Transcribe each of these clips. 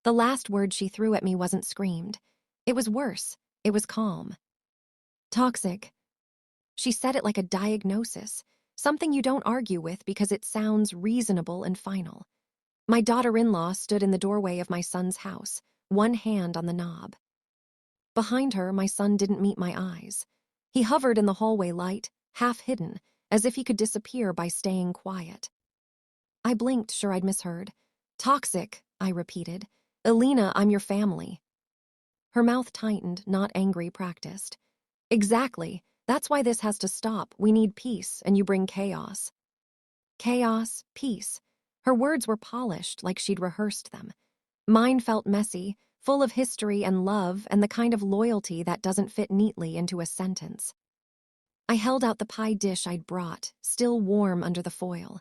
The last word she threw at me wasn't screamed. It was worse. It was calm. Toxic. She said it like a diagnosis, something you don't argue with because it sounds reasonable and final. My daughter-in-law stood in the doorway of my son's house, one hand on the knob. Behind her, my son didn't meet my eyes. He hovered in the hallway light, half hidden, as if he could disappear by staying quiet. I blinked, sure I'd misheard. Toxic, I repeated. Alina, I'm your family. Her mouth tightened, not angry, practiced. Exactly. That's why this has to stop. We need peace, and you bring chaos. Chaos, peace. Her words were polished, like she'd rehearsed them. Mine felt messy, full of history and love and the kind of loyalty that doesn't fit neatly into a sentence. I held out the pie dish I'd brought, still warm under the foil.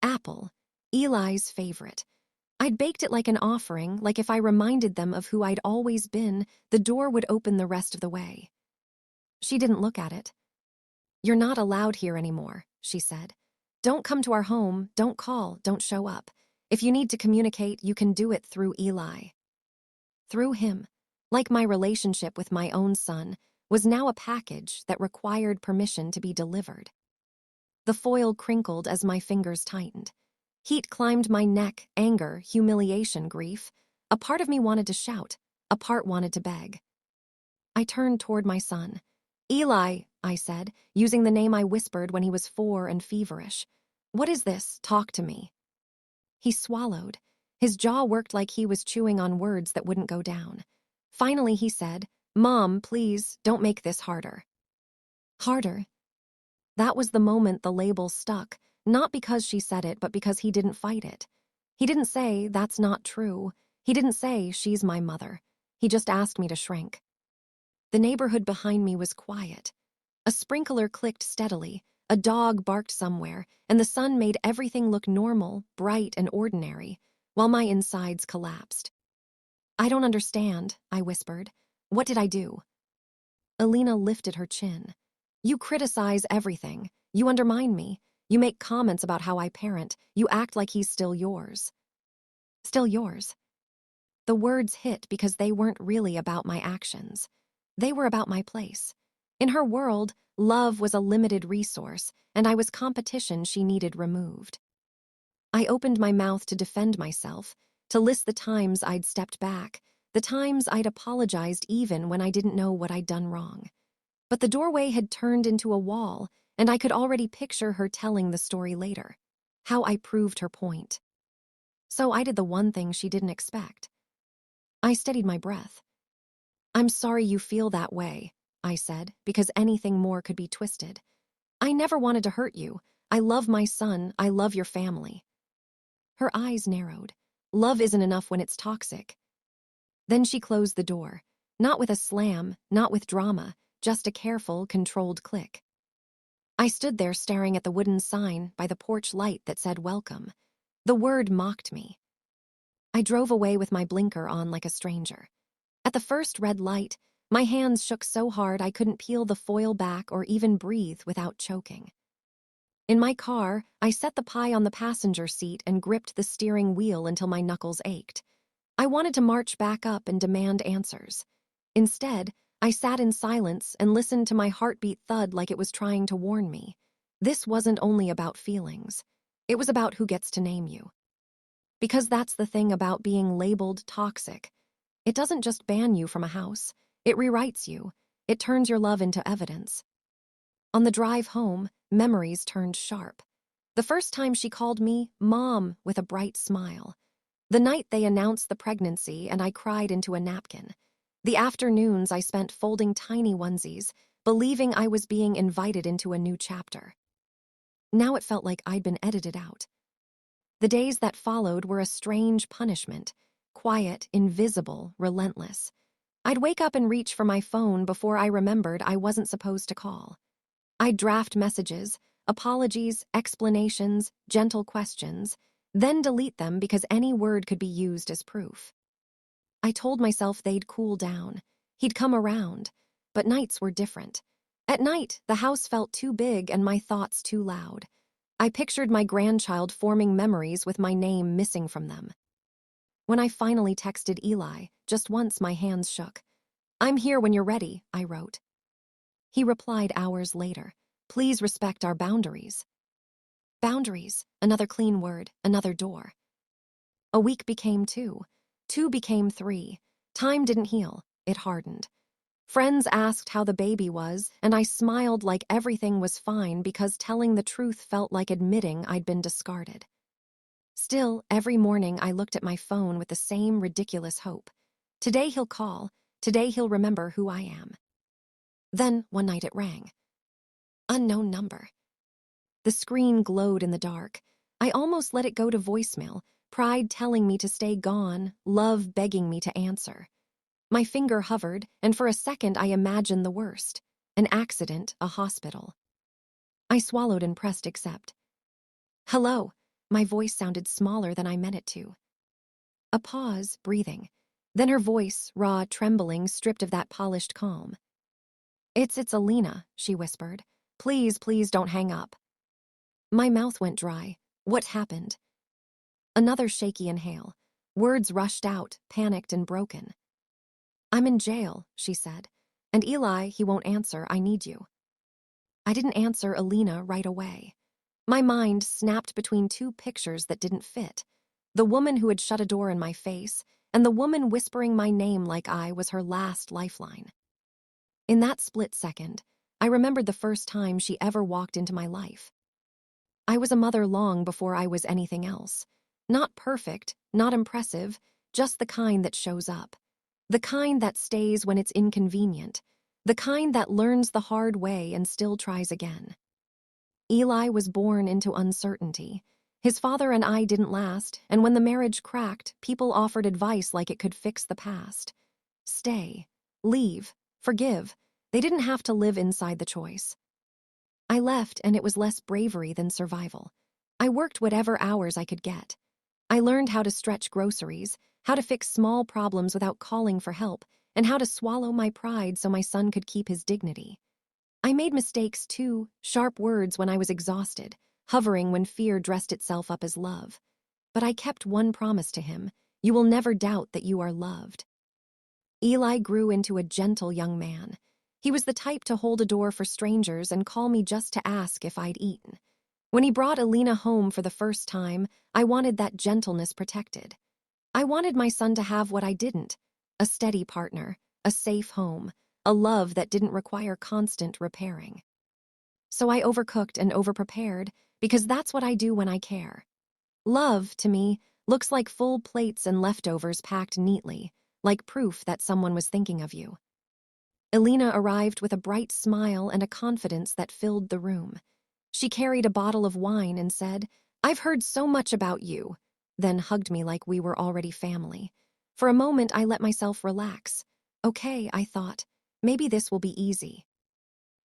Apple, Eli's favorite. I'd baked it like an offering, like if I reminded them of who I'd always been, the door would open the rest of the way. She didn't look at it. You're not allowed here anymore, she said. Don't come to our home, don't call, don't show up. If you need to communicate, you can do it through Eli. Through him, like my relationship with my own son, was now a package that required permission to be delivered. The foil crinkled as my fingers tightened. Heat climbed my neck, anger, humiliation, grief. A part of me wanted to shout, a part wanted to beg. I turned toward my son. Eli, I said, using the name I whispered when he was 4 and feverish. What is this? Talk to me. He swallowed. His jaw worked like he was chewing on words that wouldn't go down. Finally, he said, Mom, please, don't make this harder. Harder? That was the moment the label stuck, not because she said it, but because he didn't fight it. He didn't say, that's not true. He didn't say, she's my mother. He just asked me to shrink. The neighborhood behind me was quiet. A sprinkler clicked steadily, a dog barked somewhere, and the sun made everything look normal, bright, and ordinary, while my insides collapsed. I don't understand, I whispered. What did I do? Alina lifted her chin. You criticize everything. You undermine me. You make comments about how I parent. You act like he's still yours. Still yours. The words hit because they weren't really about my actions. They were about my place. In her world, love was a limited resource, and I was competition she needed removed. I opened my mouth to defend myself, to list the times I'd stepped back, the times I'd apologized even when I didn't know what I'd done wrong. But the doorway had turned into a wall, and I could already picture her telling the story later, how I proved her point. So I did the one thing she didn't expect. I steadied my breath. I'm sorry you feel that way, I said, because anything more could be twisted. I never wanted to hurt you. I love my son. I love your family. Her eyes narrowed. Love isn't enough when it's toxic. Then she closed the door, not with a slam, not with drama, just a careful, controlled click. I stood there staring at the wooden sign by the porch light that said welcome. The word mocked me. I drove away with my blinker on like a stranger. At the first red light, my hands shook so hard I couldn't peel the foil back or even breathe without choking. In my car, I set the pie on the passenger seat and gripped the steering wheel until my knuckles ached. I wanted to march back up and demand answers. Instead, I sat in silence and listened to my heartbeat thud like it was trying to warn me. This wasn't only about feelings. It was about who gets to name you. Because that's the thing about being labeled toxic. It doesn't just ban you from a house. It rewrites you. It turns your love into evidence. On the drive home, memories turned sharp. The first time she called me Mom with a bright smile. The night they announced the pregnancy and I cried into a napkin. The afternoons I spent folding tiny onesies, believing I was being invited into a new chapter. Now it felt like I'd been edited out. The days that followed were a strange punishment, quiet, invisible, relentless. I'd wake up and reach for my phone before I remembered I wasn't supposed to call. I'd draft messages, apologies, explanations, gentle questions, then delete them because any word could be used as proof. I told myself they'd cool down. He'd come around. But nights were different. At night, the house felt too big and my thoughts too loud. I pictured my grandchild forming memories with my name missing from them. When I finally texted Eli, just once my hands shook. "I'm here when you're ready," I wrote. He replied hours later. "Please respect our boundaries." Boundaries, another clean word, another door. A week became two. Two became three. Time didn't heal, it hardened. Friends asked how the baby was, and I smiled like everything was fine because telling the truth felt like admitting I'd been discarded. Still, every morning I looked at my phone with the same ridiculous hope. Today he'll call. Today he'll remember who I am. Then, one night it rang. Unknown number. The screen glowed in the dark. I almost let it go to voicemail, pride telling me to stay gone, love begging me to answer. My finger hovered, and for a second I imagined the worst. An accident, a hospital. I swallowed and pressed accept. "Hello." My voice sounded smaller than I meant it to. A pause, breathing. Then her voice, raw, trembling, stripped of that polished calm. It's Alina," she whispered. "Please, please don't hang up." My mouth went dry. What happened? Another shaky inhale. Words rushed out, panicked and broken. "I'm in jail," she said. "And Eli, he won't answer. I need you." I didn't answer Alina right away. My mind snapped between two pictures that didn't fit. The woman who had shut a door in my face, and the woman whispering my name like I was her last lifeline. In that split second, I remembered the first time she ever walked into my life. I was a mother long before I was anything else. Not perfect, not impressive, just the kind that shows up. The kind that stays when it's inconvenient. The kind that learns the hard way and still tries again. Eli was born into uncertainty. His father and I didn't last, and when the marriage cracked, people offered advice like it could fix the past. Stay, leave, forgive. They didn't have to live inside the choice. I left, and it was less bravery than survival. I worked whatever hours I could get. I learned how to stretch groceries, how to fix small problems without calling for help, and how to swallow my pride so my son could keep his dignity. I made mistakes too, sharp words when I was exhausted, hovering when fear dressed itself up as love. But I kept one promise to him: you will never doubt that you are loved. Eli grew into a gentle young man. He was the type to hold a door for strangers and call me just to ask if I'd eaten. When he brought Alina home for the first time, I wanted that gentleness protected. I wanted my son to have what I didn't: a steady partner, a safe home, a love that didn't require constant repairing. So I overcooked and overprepared, because that's what I do when I care. Love, to me, looks like full plates and leftovers packed neatly, like proof that someone was thinking of you. Alina arrived with a bright smile and a confidence that filled the room. She carried a bottle of wine and said, "I've heard so much about you," then hugged me like we were already family. For a moment, I let myself relax. Okay, I thought, maybe this will be easy.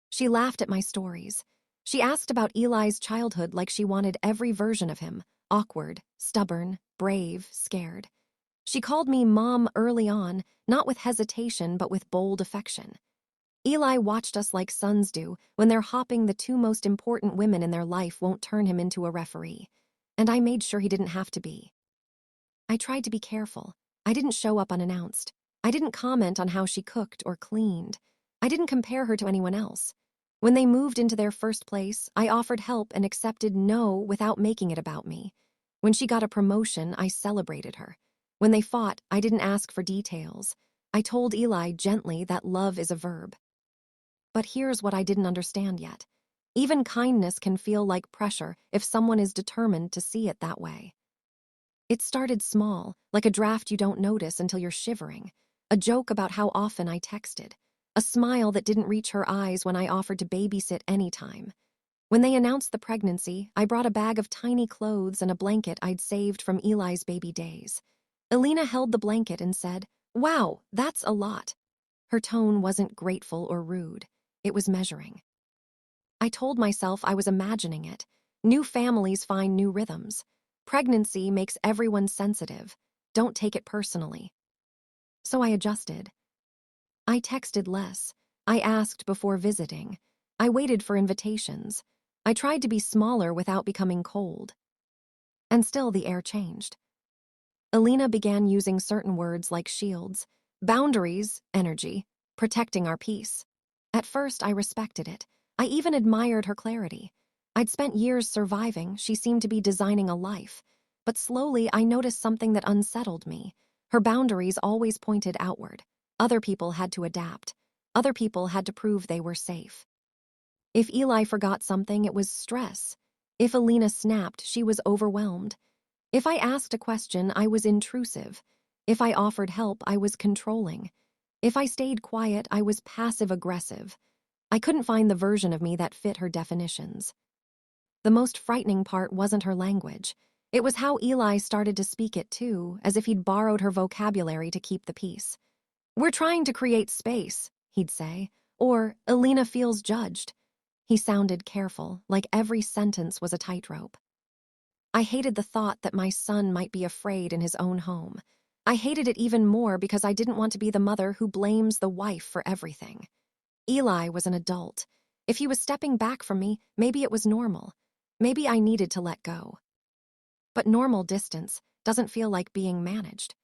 She laughed at my stories. She asked about Eli's childhood like she wanted every version of him: awkward, stubborn, brave, scared. She called me Mom early on, not with hesitation but with bold affection. Eli watched us like sons do when they're hopping the two most important women in their life won't turn him into a referee. And I made sure he didn't have to be. I tried to be careful. I didn't show up unannounced. I didn't comment on how she cooked or cleaned. I didn't compare her to anyone else. When they moved into their first place, I offered help and accepted no without making it about me. When she got a promotion, I celebrated her. When they fought, I didn't ask for details. I told Eli gently that love is a verb. But here's what I didn't understand yet. Even kindness can feel like pressure if someone is determined to see it that way. It started small, like a draft you don't notice until you're shivering. A joke about how often I texted. A smile that didn't reach her eyes when I offered to babysit anytime. When they announced the pregnancy, I brought a bag of tiny clothes and a blanket I'd saved from Eli's baby days. Alina held the blanket and said, "Wow, that's a lot." Her tone wasn't grateful or rude. It was measuring. I told myself I was imagining it. New families find new rhythms. Pregnancy makes everyone sensitive. Don't take it personally. So I adjusted. I texted less. I asked before visiting. I waited for invitations. I tried to be smaller without becoming cold. And still the air changed. Alina began using certain words like shields, boundaries, energy, protecting our peace. At first, I respected it. I even admired her clarity. I'd spent years surviving, she seemed to be designing a life. But slowly, I noticed something that unsettled me. Her boundaries always pointed outward. Other people had to adapt. Other people had to prove they were safe. If Eli forgot something, it was stress. If Alina snapped, she was overwhelmed. If I asked a question, I was intrusive. If I offered help, I was controlling. If I stayed quiet, I was passive-aggressive. I couldn't find the version of me that fit her definitions. The most frightening part wasn't her language. It was how Eli started to speak it too, as if he'd borrowed her vocabulary to keep the peace. "We're trying to create space," he'd say, or "Alina feels judged." He sounded careful, like every sentence was a tightrope. I hated the thought that my son might be afraid in his own home. I hated it even more because I didn't want to be the mother who blames the wife for everything. Eli was an adult. If he was stepping back from me, maybe it was normal. Maybe I needed to let go. But normal distance doesn't feel like being managed.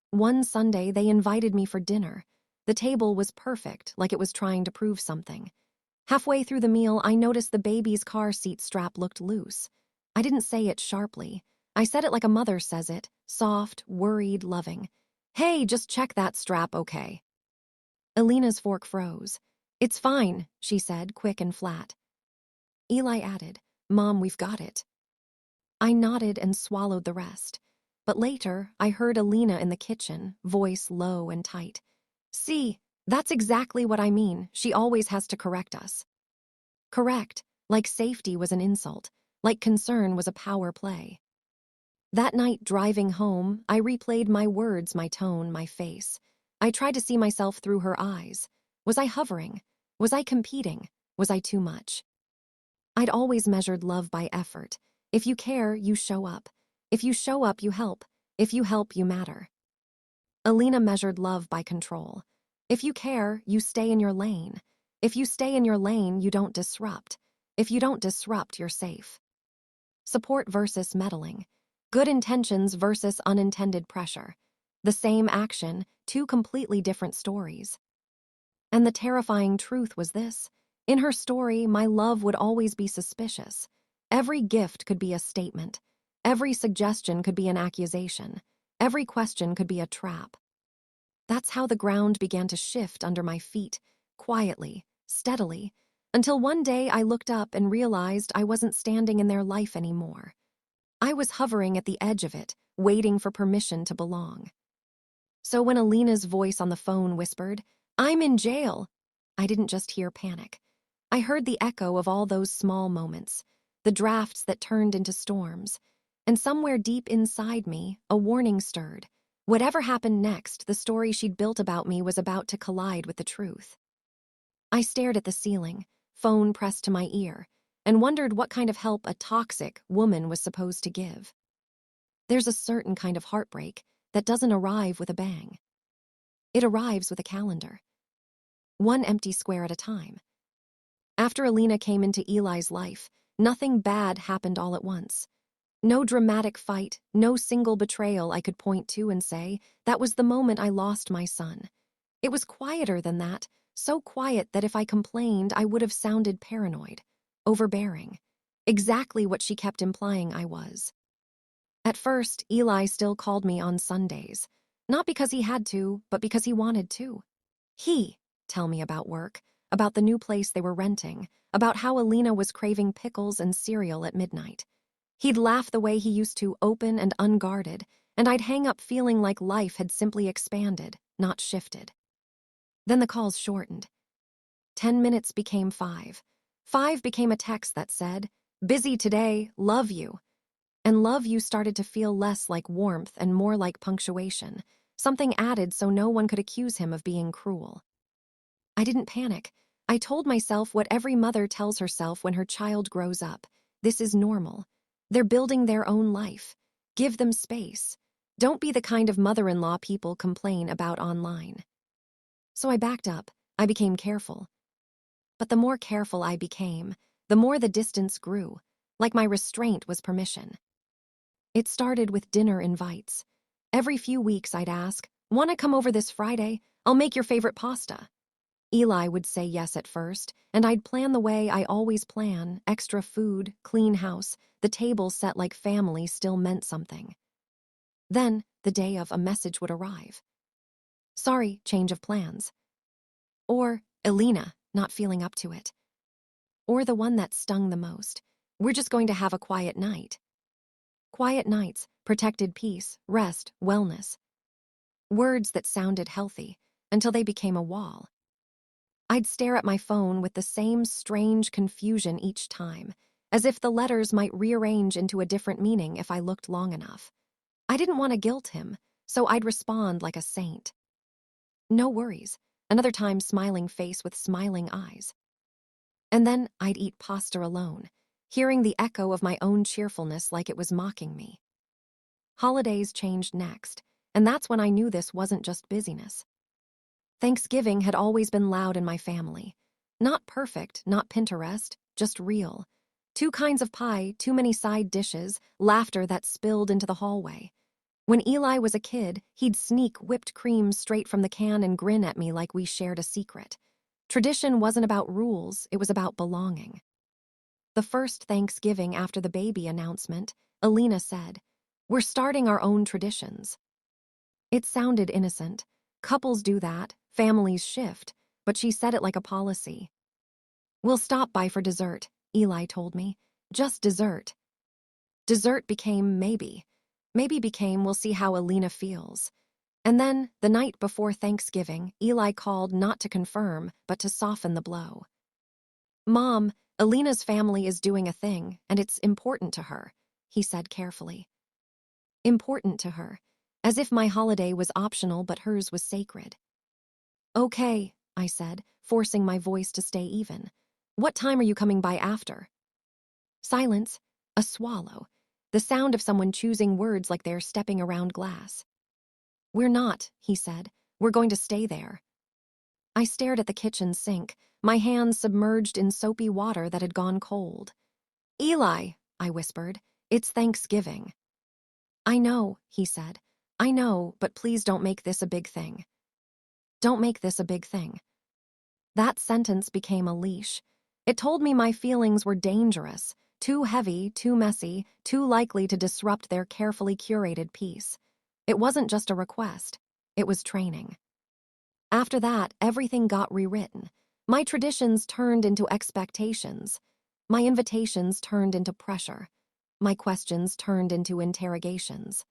One Sunday, they invited me for dinner. The table was perfect, like it was trying to prove something. Halfway through the meal, I noticed the baby's car seat strap looked loose. I didn't say it sharply. I said it like a mother says it, soft, worried, loving. "Hey, just check that strap, okay?" Alina's fork froze. "It's fine," she said, quick and flat. Eli added, "Mom, we've got it." I nodded and swallowed the rest. But later, I heard Alina in the kitchen, voice low and tight. "See, that's exactly what I mean. She always has to correct us." Correct, like safety was an insult, like concern was a power play. That night, driving home, I replayed my words, my tone, my face. I tried to see myself through her eyes. Was I hovering? Was I competing? Was I too much? I'd always measured love by effort. If you care, you show up. If you show up, you help. If you help, you matter. Alina measured love by control. If you care, you stay in your lane. If you stay in your lane, you don't disrupt. If you don't disrupt, you're safe. Support versus meddling. Good intentions versus unintended pressure. The same action, two completely different stories. And the terrifying truth was this. In her story, my love would always be suspicious. Every gift could be a statement. Every suggestion could be an accusation. Every question could be a trap. That's how the ground began to shift under my feet, quietly, steadily, until one day I looked up and realized I wasn't standing in their life anymore. I was hovering at the edge of it, waiting for permission to belong. So when Alina's voice on the phone whispered, "I'm in jail," I didn't just hear panic. I heard the echo of all those small moments, the drafts that turned into storms. And somewhere deep inside me, a warning stirred. Whatever happened next, the story she'd built about me was about to collide with the truth. I stared at the ceiling, phone pressed to my ear, and wondered what kind of help a toxic woman was supposed to give. There's a certain kind of heartbreak that doesn't arrive with a bang. It arrives with a calendar. One empty square at a time. After Alina came into Eli's life, nothing bad happened all at once. No dramatic fight, no single betrayal I could point to and say, that was the moment I lost my son. It was quieter than that, so quiet that if I complained, I would have sounded paranoid, overbearing. Exactly what she kept implying I was. At first, Eli still called me on Sundays. Not because he had to, but because he wanted to. He'd tell me about work, about the new place they were renting, about how Alina was craving pickles and cereal at midnight. He'd laugh the way he used to, open and unguarded, and I'd hang up feeling like life had simply expanded, not shifted. Then the calls shortened. 10 minutes became 5. 5 became a text that said, "Busy today, love you." And love you started to feel less like warmth and more like punctuation, something added so no one could accuse him of being cruel. I didn't panic. I told myself what every mother tells herself when her child grows up. This is normal. They're building their own life. Give them space. Don't be the kind of mother-in-law people complain about online. So I backed up. I became careful. But the more careful I became, the more the distance grew, like my restraint was permission. It started with dinner invites. Every few weeks, I'd ask, "Want to come over this Friday? I'll make your favorite pasta." Eli would say yes at first, and I'd plan the way I always plan: extra food, clean house, the table set like family still meant something. Then, the day of, a message would arrive. "Sorry, change of plans." Or, "Elena, not feeling up to it." Or the one that stung the most: "We're just going to have a quiet night." Quiet nights, protected peace, rest, wellness. Words that sounded healthy, until they became a wall. I'd stare at my phone with the same strange confusion each time, as if the letters might rearrange into a different meaning if I looked long enough. I didn't want to guilt him, so I'd respond like a saint. "No worries," another time smiling face with smiling eyes. And then I'd eat pasta alone, hearing the echo of my own cheerfulness like it was mocking me. Holidays changed next, and that's when I knew this wasn't just busyness. Thanksgiving had always been loud in my family. Not perfect, not Pinterest, just real. 2 kinds of pie, too many side dishes, laughter that spilled into the hallway. When Eli was a kid, he'd sneak whipped cream straight from the can and grin at me like we shared a secret. Tradition wasn't about rules, it was about belonging. The first Thanksgiving after the baby announcement, Elena said, "We're starting our own traditions." It sounded innocent. Couples do that, families shift, but she said it like a policy. "We'll stop by for dessert," Eli told me. "Just dessert." Dessert became maybe. Maybe became we'll see how Elena feels. And then, the night before Thanksgiving, Eli called not to confirm, but to soften the blow. "Mom, Elena's family is doing a thing, and it's important to her," he said carefully. Important to her, as if my holiday was optional but hers was sacred. "Okay," I said, forcing my voice to stay even. "What time are you coming by after?" Silence, a swallow, the sound of someone choosing words like they're stepping around glass. "We're not," he said. "We're going to stay there." I stared at the kitchen sink, my hands submerged in soapy water that had gone cold. "Eli," I whispered, "it's Thanksgiving." "I know," he said. "I know, but please don't make this a big thing." Don't make this a big thing. That sentence became a leash. It told me my feelings were dangerous, too heavy, too messy, too likely to disrupt their carefully curated peace. It wasn't just a request. It was training. After that, everything got rewritten. My traditions turned into expectations. My invitations turned into pressure. My questions turned into interrogations.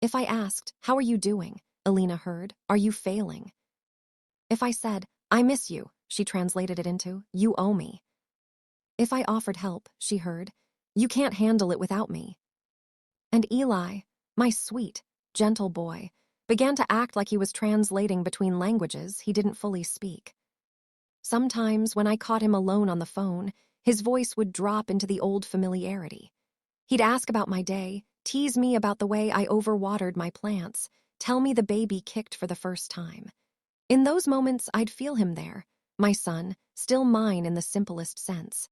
If I asked, "How are you doing?" Elena heard, "Are you failing?" If I said, "I miss you," she translated it into, "You owe me." If I offered help, she heard, "You can't handle it without me." And Eli, my sweet, gentle boy, began to act like he was translating between languages he didn't fully speak. Sometimes, when I caught him alone on the phone, his voice would drop into the old familiarity. He'd ask about my day, tease me about the way I overwatered my plants, tell me the baby kicked for the first time. In those moments, I'd feel him there, my son, still mine in the simplest sense.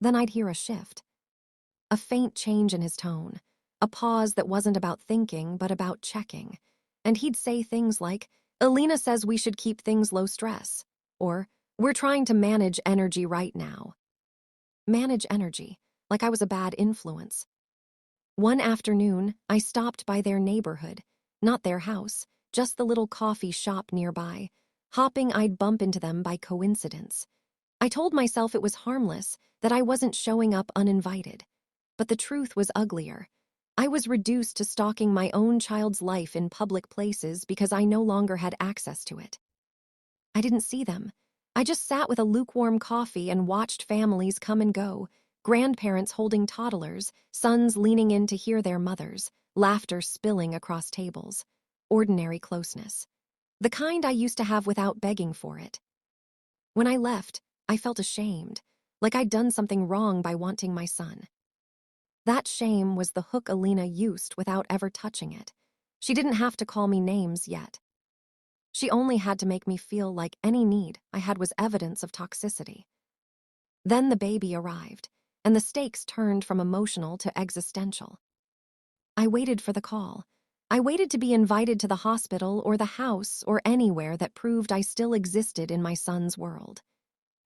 Then I'd hear a shift. A faint change in his tone, a pause that wasn't about thinking but about checking. And he'd say things like, "Elena says we should keep things low stress," or, "We're trying to manage energy right now." Manage energy, like I was a bad influence. One afternoon, I stopped by their neighborhood, not their house, just the little coffee shop nearby, hoping I'd bump into them by coincidence. I told myself it was harmless, that I wasn't showing up uninvited. But the truth was uglier. I was reduced to stalking my own child's life in public places because I no longer had access to it. I didn't see them. I just sat with a lukewarm coffee and watched families come and go, grandparents holding toddlers, sons leaning in to hear their mothers, laughter spilling across tables. Ordinary closeness. The kind I used to have without begging for it. When I left, I felt ashamed, like I'd done something wrong by wanting my son. That shame was the hook Elena used without ever touching it. She didn't have to call me names yet. She only had to make me feel like any need I had was evidence of toxicity. Then the baby arrived, and the stakes turned from emotional to existential. I waited for the call. I waited to be invited to the hospital or the house or anywhere that proved I still existed in my son's world.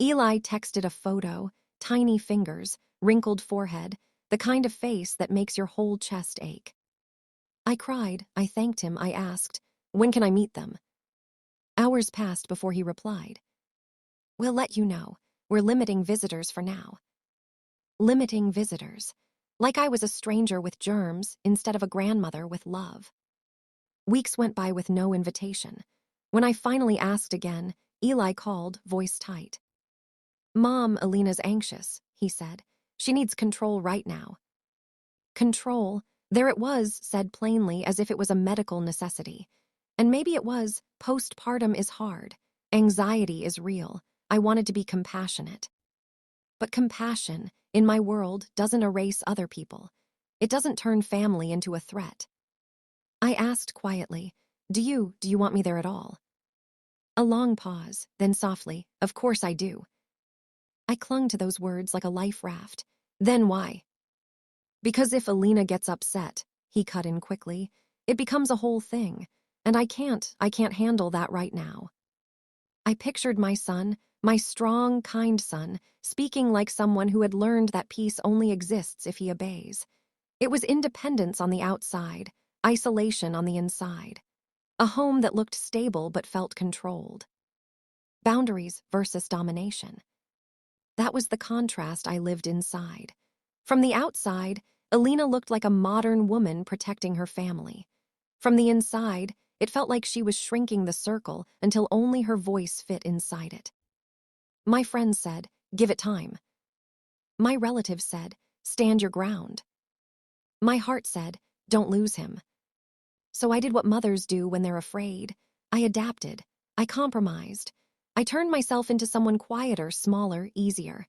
Eli texted a photo, tiny fingers, wrinkled forehead, the kind of face that makes your whole chest ache. I cried, I thanked him, I asked, "When can I meet them?" Hours passed before he replied. "We'll let you know. We're limiting visitors for now." Limiting visitors. Like I was a stranger with germs instead of a grandmother with love. Weeks went by with no invitation. When I finally asked again, Eli called, voice tight. "Mom, Alina's anxious," he said. "She needs control right now." Control, there it was, said plainly as if it was a medical necessity. And maybe it was. Postpartum is hard. Anxiety is real. I wanted to be compassionate. But compassion, in my world, doesn't erase other people. It doesn't turn family into a threat. I asked quietly, Do you want me there at all?" A long pause, then softly, "Of course I do." I clung to those words like a life raft. "Then why?" "Because if Alina gets upset," he cut in quickly, "it becomes a whole thing. And I can't handle that right now." I pictured my son, my strong, kind son, speaking like someone who had learned that peace only exists if he obeys. It was independence on the outside, isolation on the inside. A home that looked stable but felt controlled. Boundaries versus domination. That was the contrast I lived inside. From the outside, Alina looked like a modern woman protecting her family. From the inside, it felt like she was shrinking the circle until only her voice fit inside it. My friends said, "Give it time." My relatives said, "Stand your ground." My heart said, "Don't lose him." So I did what mothers do when they're afraid. I adapted. I compromised. I turned myself into someone quieter, smaller, easier.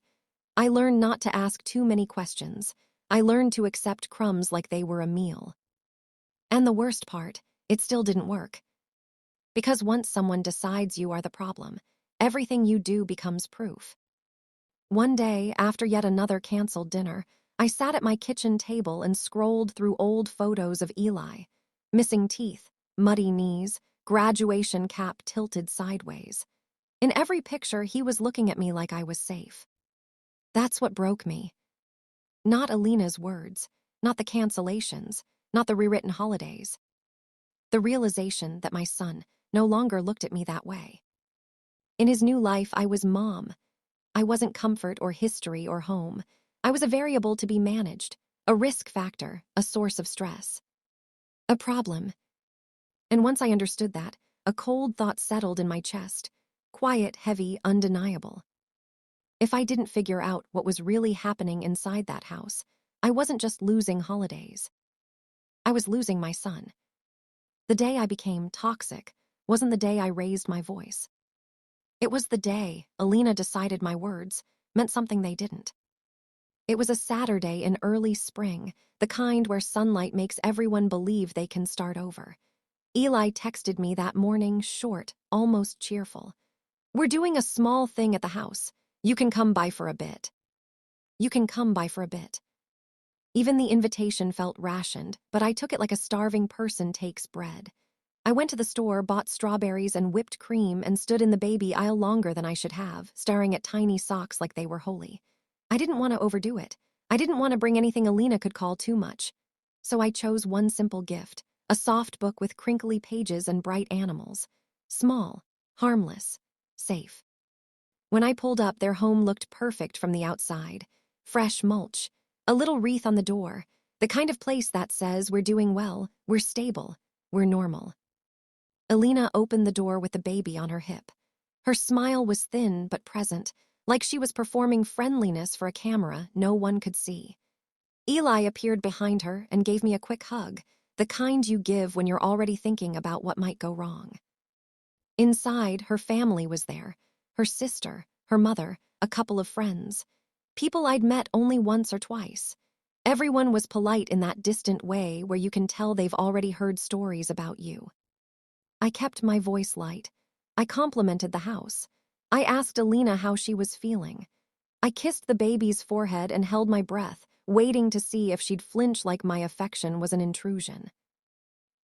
I learned not to ask too many questions. I learned to accept crumbs like they were a meal. And the worst part, it still didn't work. Because once someone decides you are the problem, everything you do becomes proof. One day, after yet another canceled dinner, I sat at my kitchen table and scrolled through old photos of Eli. Missing teeth, muddy knees, graduation cap tilted sideways. In every picture, he was looking at me like I was safe. That's what broke me. Not Alina's words, not the cancellations, not the rewritten holidays. The realization that my son no longer looked at me that way. In his new life, I was mom. I wasn't comfort or history or home. I was a variable to be managed, a risk factor, a source of stress. A problem. And once I understood that, a cold thought settled in my chest. Quiet, heavy, undeniable. If I didn't figure out what was really happening inside that house, I wasn't just losing holidays. I was losing my son. The day I became toxic wasn't the day I raised my voice. It was the day Alina decided my words meant something they didn't. It was a Saturday in early spring, the kind where sunlight makes everyone believe they can start over. Eli texted me that morning, short, almost cheerful. "We're doing a small thing at the house. You can come by for a bit." You can come by for a bit. Even the invitation felt rationed, but I took it like a starving person takes bread. I went to the store, bought strawberries and whipped cream, and stood in the baby aisle longer than I should have, staring at tiny socks like they were holy. I didn't want to overdo it. I didn't want to bring anything Alina could call too much. So I chose one simple gift, a soft book with crinkly pages and bright animals. Small, harmless, safe. When I pulled up, their home looked perfect from the outside. Fresh mulch, a little wreath on the door, the kind of place that says we're doing well, we're stable, we're normal. Alina opened the door with the baby on her hip. Her smile was thin but present, like she was performing friendliness for a camera no one could see. Eli appeared behind her and gave me a quick hug, the kind you give when you're already thinking about what might go wrong. Inside, her family was there. Her sister, her mother, a couple of friends. People I'd met only once or twice. Everyone was polite in that distant way where you can tell they've already heard stories about you. I kept my voice light. I complimented the house. I asked Alina how she was feeling. I kissed the baby's forehead and held my breath, waiting to see if she'd flinch like my affection was an intrusion.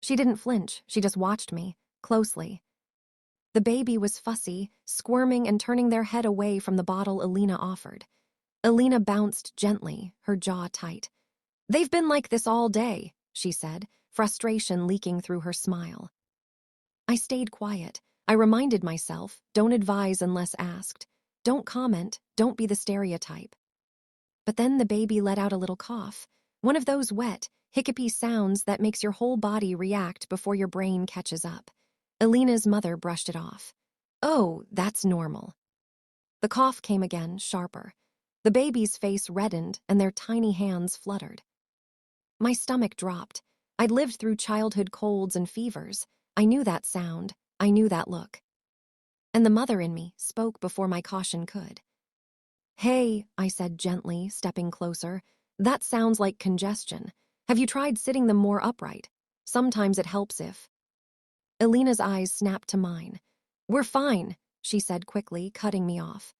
She didn't flinch, she just watched me, closely. The baby was fussy, squirming and turning their head away from the bottle Alina offered. Alina bounced gently, her jaw tight. "They've been like this all day," she said, frustration leaking through her smile. I stayed quiet. I reminded myself, don't advise unless asked. Don't comment, don't be the stereotype. But then the baby let out a little cough, one of those wet, hiccupy sounds that makes your whole body react before your brain catches up. Alina's mother brushed it off. "Oh, that's normal." The cough came again, sharper. The baby's face reddened and their tiny hands fluttered. My stomach dropped. I'd lived through childhood colds and fevers. I knew that sound. I knew that look. And the mother in me spoke before my caution could. "Hey," I said gently, stepping closer. "That sounds like congestion. Have you tried sitting them more upright? Sometimes it helps if—" Alina's eyes snapped to mine. "We're fine," she said quickly, cutting me off.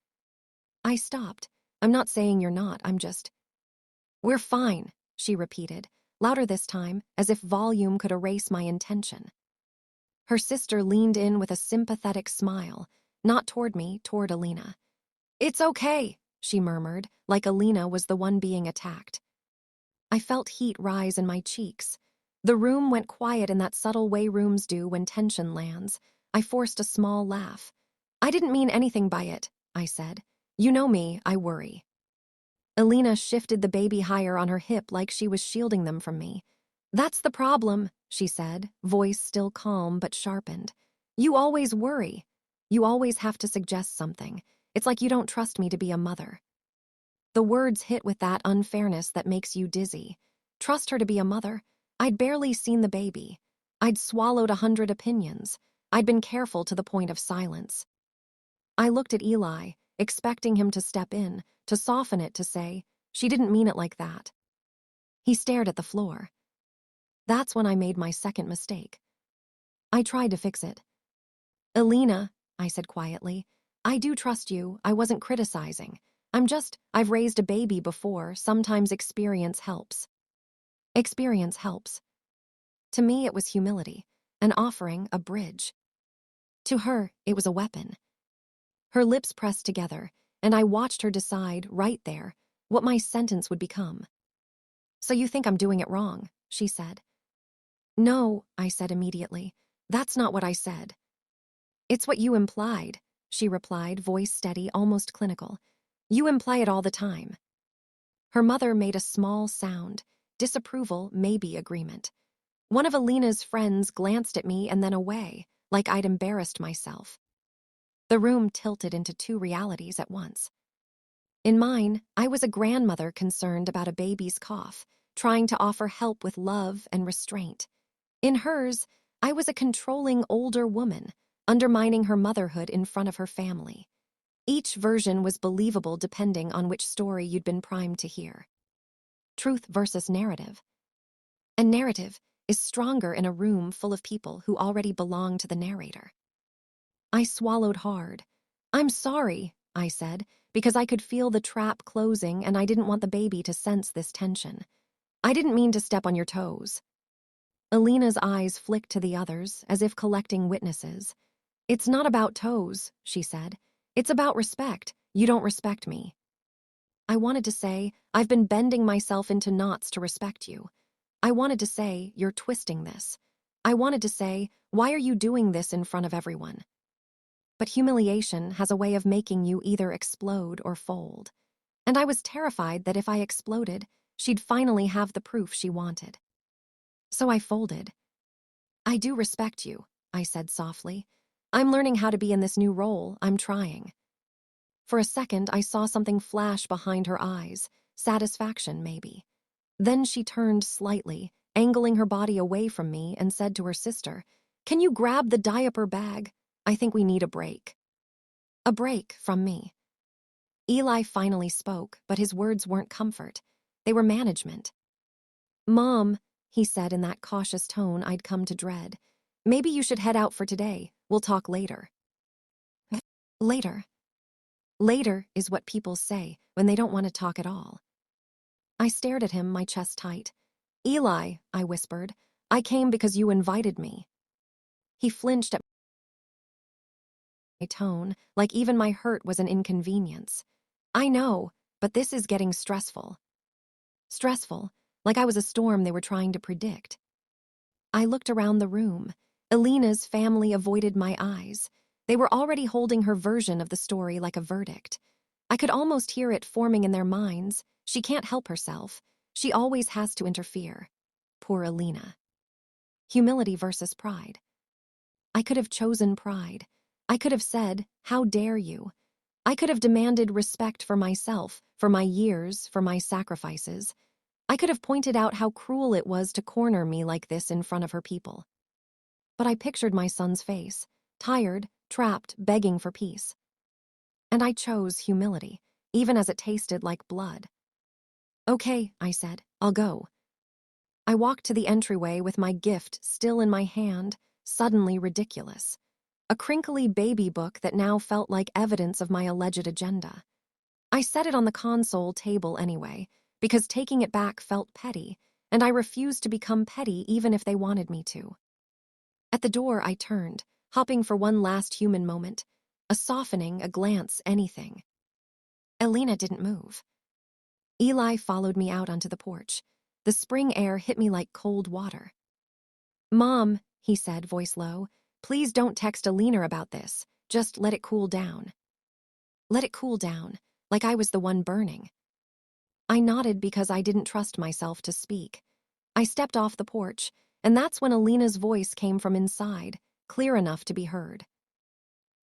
I stopped. "I'm not saying you're not, I'm just—" "We're fine," she repeated, louder this time, as if volume could erase my intention. Her sister leaned in with a sympathetic smile, not toward me, toward Alina. "It's okay," she murmured, like Alina was the one being attacked. I felt heat rise in my cheeks. The room went quiet in that subtle way rooms do when tension lands. I forced a small laugh. "I didn't mean anything by it," I said. "You know me, I worry." Alina shifted the baby higher on her hip like she was shielding them from me. "That's the problem," she said, voice still calm but sharpened. "You always worry. You always have to suggest something. It's like you don't trust me to be a mother." The words hit with that unfairness that makes you dizzy. Trust her to be a mother? I'd barely seen the baby. I'd swallowed 100 opinions. I'd been careful to the point of silence. I looked at Eli, expecting him to step in, to soften it, to say, "She didn't mean it like that." He stared at the floor. That's when I made my second mistake. I tried to fix it. "Alina," I said quietly, "I do trust you. I wasn't criticizing. I've raised a baby before. Sometimes experience helps." Experience helps. To me, it was humility, an offering, a bridge. To her, it was a weapon. Her lips pressed together, and I watched her decide, right there, what my sentence would become. "So you think I'm doing it wrong?" she said. "No," I said immediately. "That's not what I said." "It's what you implied," she replied, voice steady, almost clinical. "You imply it all the time." Her mother made a small sound, disapproval, maybe agreement. One of Alina's friends glanced at me and then away, like I'd embarrassed myself. The room tilted into two realities at once. In mine, I was a grandmother concerned about a baby's cough, trying to offer help with love and restraint. In hers, I was a controlling older woman, undermining her motherhood in front of her family. Each version was believable depending on which story you'd been primed to hear. Truth versus narrative. And narrative is stronger in a room full of people who already belong to the narrator. I swallowed hard. "I'm sorry," I said, because I could feel the trap closing and I didn't want the baby to sense this tension. "I didn't mean to step on your toes." Alina's eyes flicked to the others, as if collecting witnesses. "It's not about toes," she said. "It's about respect. You don't respect me." I wanted to say, "I've been bending myself into knots to respect you." I wanted to say, "You're twisting this." I wanted to say, "Why are you doing this in front of everyone?" But humiliation has a way of making you either explode or fold. And I was terrified that if I exploded, she'd finally have the proof she wanted. So I folded. "I do respect you," I said softly. "I'm learning how to be in this new role. I'm trying." For a second, I saw something flash behind her eyes, satisfaction maybe. Then she turned slightly, angling her body away from me, and said to her sister, "Can you grab the diaper bag? I think we need a break." A break from me. Eli finally spoke, but his words weren't comfort. They were management. "Mom," he said in that cautious tone I'd come to dread, "maybe you should head out for today. We'll talk later." Later. Later is what people say when they don't want to talk at all. I stared at him, my chest tight. "Eli," I whispered, I came because you invited me. He flinched at my tone, like even my hurt was an inconvenience. I know, but this is getting stressful. Stressful, like I was a storm they were trying to predict. I looked around the room. Alina's family avoided my eyes. They were already holding her version of the story like a verdict. I could almost hear it forming in their minds. She can't help herself. She always has to interfere. Poor Alina. Humility versus pride. I could have chosen pride. I could have said, "How dare you?" I could have demanded respect for myself, for my years, for my sacrifices. I could have pointed out how cruel it was to corner me like this in front of her people. But I pictured my son's face, tired, trapped, begging for peace. And I chose humility, even as it tasted like blood. "Okay," I said, "I'll go." I walked to the entryway with my gift still in my hand, suddenly ridiculous. A crinkly baby book that now felt like evidence of my alleged agenda. I set it on the console table anyway, because taking it back felt petty, and I refused to become petty even if they wanted me to. At the door, I turned, hopping for one last human moment. A softening, a glance, anything. Alina didn't move. Eli followed me out onto the porch. The spring air hit me like cold water. "Mom," he said, voice low, "please don't text Alina about this. Just let it cool down." Let it cool down, like I was the one burning. I nodded because I didn't trust myself to speak. I stepped off the porch, and that's when Alina's voice came from inside, clear enough to be heard.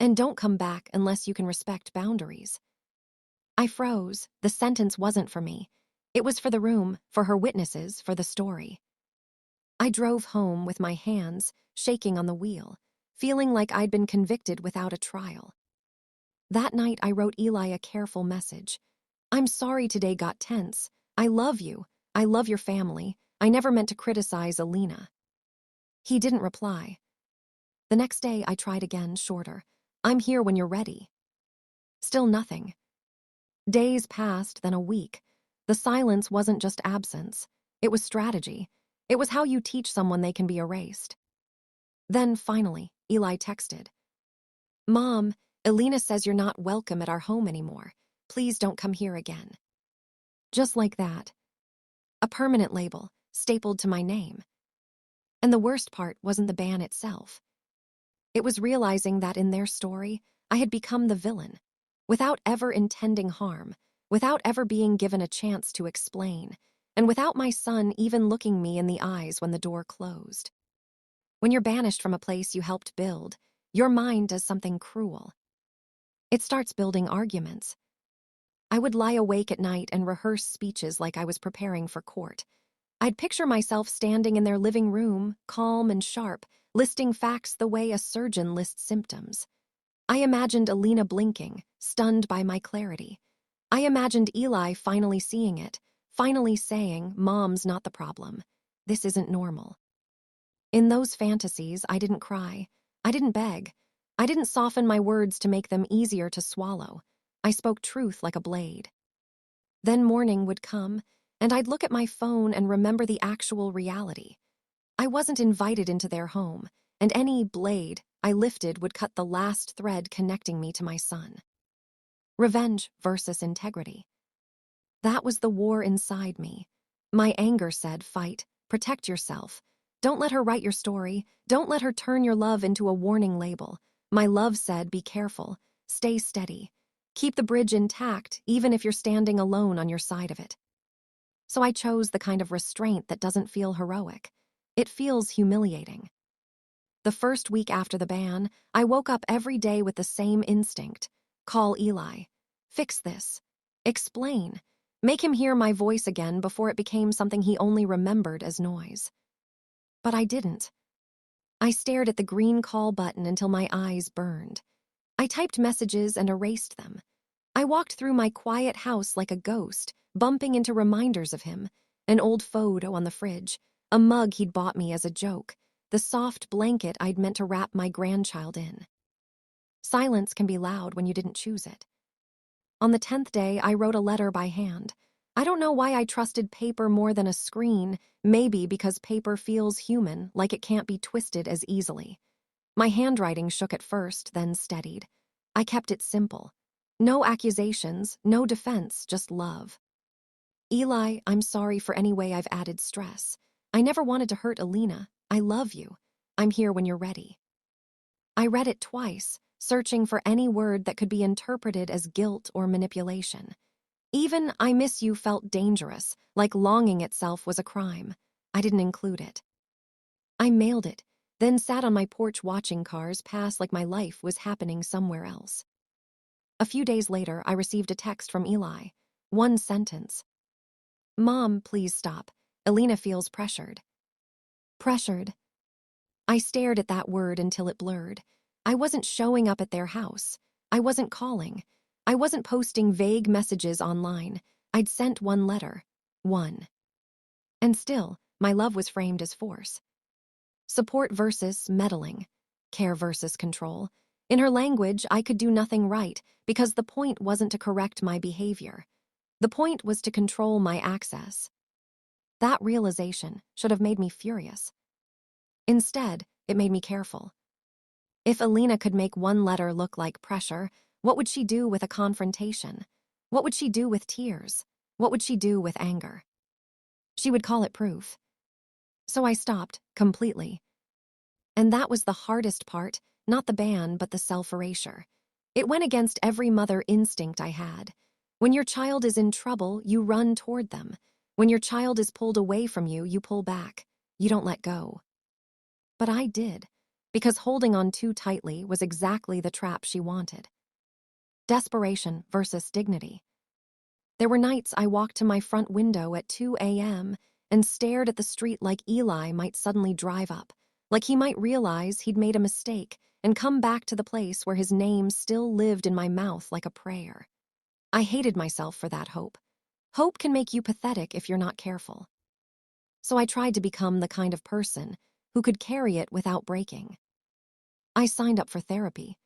"And don't come back unless you can respect boundaries." I froze. The sentence wasn't for me. It was for the room, for her witnesses, for the story. I drove home with my hands shaking on the wheel, feeling like I'd been convicted without a trial. That night, I wrote Eli a careful message. "I'm sorry today got tense. I love you. I love your family. I never meant to criticize Alina." He didn't reply. The next day, I tried again, shorter. "I'm here when you're ready." Still nothing. Days passed, then a week. The silence wasn't just absence. It was strategy. It was how you teach someone they can be erased. Then, finally, Eli texted. "Mom, Alina says you're not welcome at our home anymore. Please don't come here again." Just like that. A permanent label, stapled to my name. And the worst part wasn't the ban itself. It was realizing that in their story, I had become the villain, without ever intending harm, without ever being given a chance to explain, and without my son even looking me in the eyes when the door closed. When you're banished from a place you helped build, your mind does something cruel. It starts building arguments. I would lie awake at night and rehearse speeches like I was preparing for court. I'd picture myself standing in their living room, calm and sharp, listing facts the way a surgeon lists symptoms. I imagined Alina blinking, stunned by my clarity. I imagined Eli finally seeing it, finally saying, "Mom's not the problem. This isn't normal." In those fantasies, I didn't cry. I didn't beg. I didn't soften my words to make them easier to swallow. I spoke truth like a blade. Then morning would come, and I'd look at my phone and remember the actual reality. I wasn't invited into their home, and any blade I lifted would cut the last thread connecting me to my son. Revenge versus integrity. That was the war inside me. My anger said, "Fight, protect yourself. Don't let her write your story. Don't let her turn your love into a warning label." My love said, "Be careful. Stay steady. Keep the bridge intact, even if you're standing alone on your side of it." So I chose the kind of restraint that doesn't feel heroic. It feels humiliating. The first week after the ban, I woke up every day with the same instinct. Call Eli. Fix this. Explain. Make him hear my voice again before it became something he only remembered as noise. But I didn't. I stared at the green call button until my eyes burned. I typed messages and erased them. I walked through my quiet house like a ghost, bumping into reminders of him, an old photo on the fridge, a mug he'd bought me as a joke, the soft blanket I'd meant to wrap my grandchild in. Silence can be loud when you didn't choose it. On the 10th day, I wrote a letter by hand. I don't know why I trusted paper more than a screen, maybe because paper feels human, like it can't be twisted as easily. My handwriting shook at first, then steadied. I kept it simple. No accusations, no defense, just love. Eli, I'm sorry for any way I've added stress. I never wanted to hurt Alina. I love you. I'm here when you're ready. I read it twice, searching for any word that could be interpreted as guilt or manipulation. Even I miss you felt dangerous, like longing itself was a crime. I didn't include it. I mailed it, then sat on my porch watching cars pass like my life was happening somewhere else. A few days later, I received a text from Eli. One sentence. Mom, please stop. Alina feels pressured. Pressured. I stared at that word until it blurred. I wasn't showing up at their house. I wasn't calling. I wasn't posting vague messages online. I'd sent one letter. One. And still, my love was framed as force. Support versus meddling. Care versus control. In her language, I could do nothing right because the point wasn't to correct my behavior. The point was to control my access. That realization should have made me furious. Instead, it made me careful. If Alina could make one letter look like pressure, what would she do with a confrontation? What would she do with tears? What would she do with anger? She would call it proof. So I stopped, completely. And that was the hardest part, not the ban, but the self-erasure. It went against every mother instinct I had. When your child is in trouble, you run toward them. When your child is pulled away from you, you pull back. You don't let go. But I did, because holding on too tightly was exactly the trap she wanted. Desperation versus dignity. There were nights I walked to my front window at 2 a.m. and stared at the street like Eli might suddenly drive up, like he might realize he'd made a mistake and come back to the place where his name still lived in my mouth like a prayer. I hated myself for that hope. Hope can make you pathetic if you're not careful. So I tried to become the kind of person who could carry it without breaking. I signed up for therapy.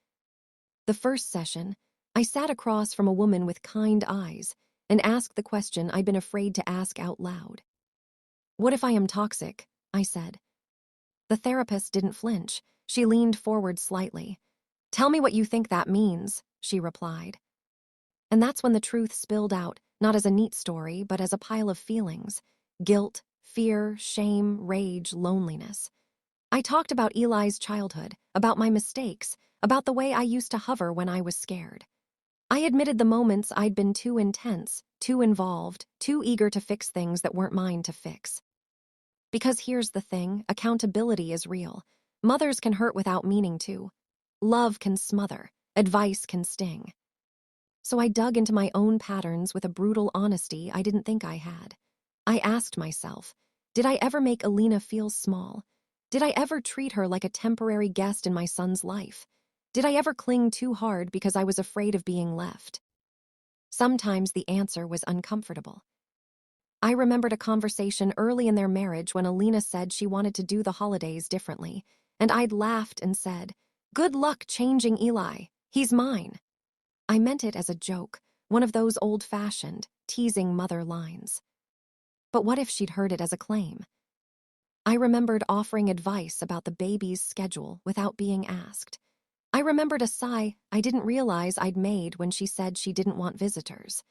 The first session, I sat across from a woman with kind eyes and asked the question I'd been afraid to ask out loud. What if I am toxic? I said. The therapist didn't flinch. She leaned forward slightly. Tell me what you think that means, she replied. And that's when the truth spilled out, not as a neat story, but as a pile of feelings. Guilt, fear, shame, rage, loneliness. I talked about Eli's childhood, about my mistakes, about the way I used to hover when I was scared. I admitted the moments I'd been too intense, too involved, too eager to fix things that weren't mine to fix. Because here's the thing, accountability is real. Mothers can hurt without meaning to. Love can smother. Advice can sting. So I dug into my own patterns with a brutal honesty I didn't think I had. I asked myself, did I ever make Alina feel small? Did I ever treat her like a temporary guest in my son's life? Did I ever cling too hard because I was afraid of being left? Sometimes the answer was uncomfortable. I remembered a conversation early in their marriage when Alina said she wanted to do the holidays differently, and I'd laughed and said, "Good luck changing Eli. He's mine." I meant it as a joke, one of those old-fashioned, teasing mother lines. But what if she'd heard it as a claim? I remembered offering advice about the baby's schedule without being asked. I remembered a sigh I didn't realize I'd made when she said she didn't want visitors.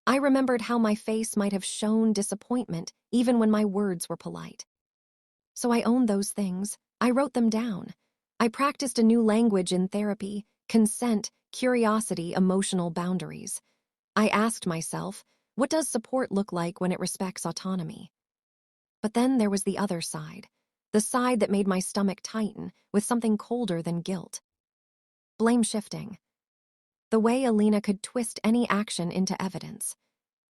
I remembered how my face might have shown disappointment even when my words were polite. So I owned those things. I wrote them down. I practiced a new language in therapy: consent, curiosity, emotional boundaries. I asked myself, what does support look like when it respects autonomy? But then there was the other side, the side that made my stomach tighten with something colder than guilt. Blame shifting. The way Alina could twist any action into evidence.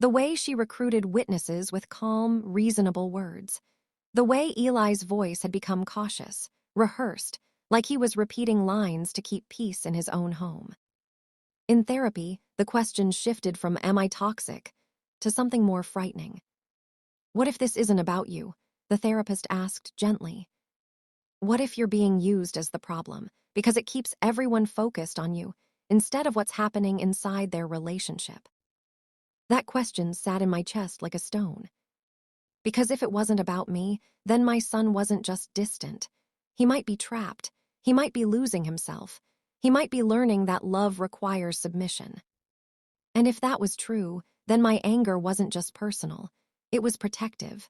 The way she recruited witnesses with calm, reasonable words. The way Eli's voice had become cautious, rehearsed, like he was repeating lines to keep peace in his own home. In therapy, the question shifted from "am I toxic?" to something more frightening. What if this isn't about you? The therapist asked gently. What if you're being used as the problem because it keeps everyone focused on you instead of what's happening inside their relationship? That question sat in my chest like a stone. Because if it wasn't about me, then my son wasn't just distant. He might be trapped. He might be losing himself. He might be learning that love requires submission. And if that was true, then my anger wasn't just personal. It was protective.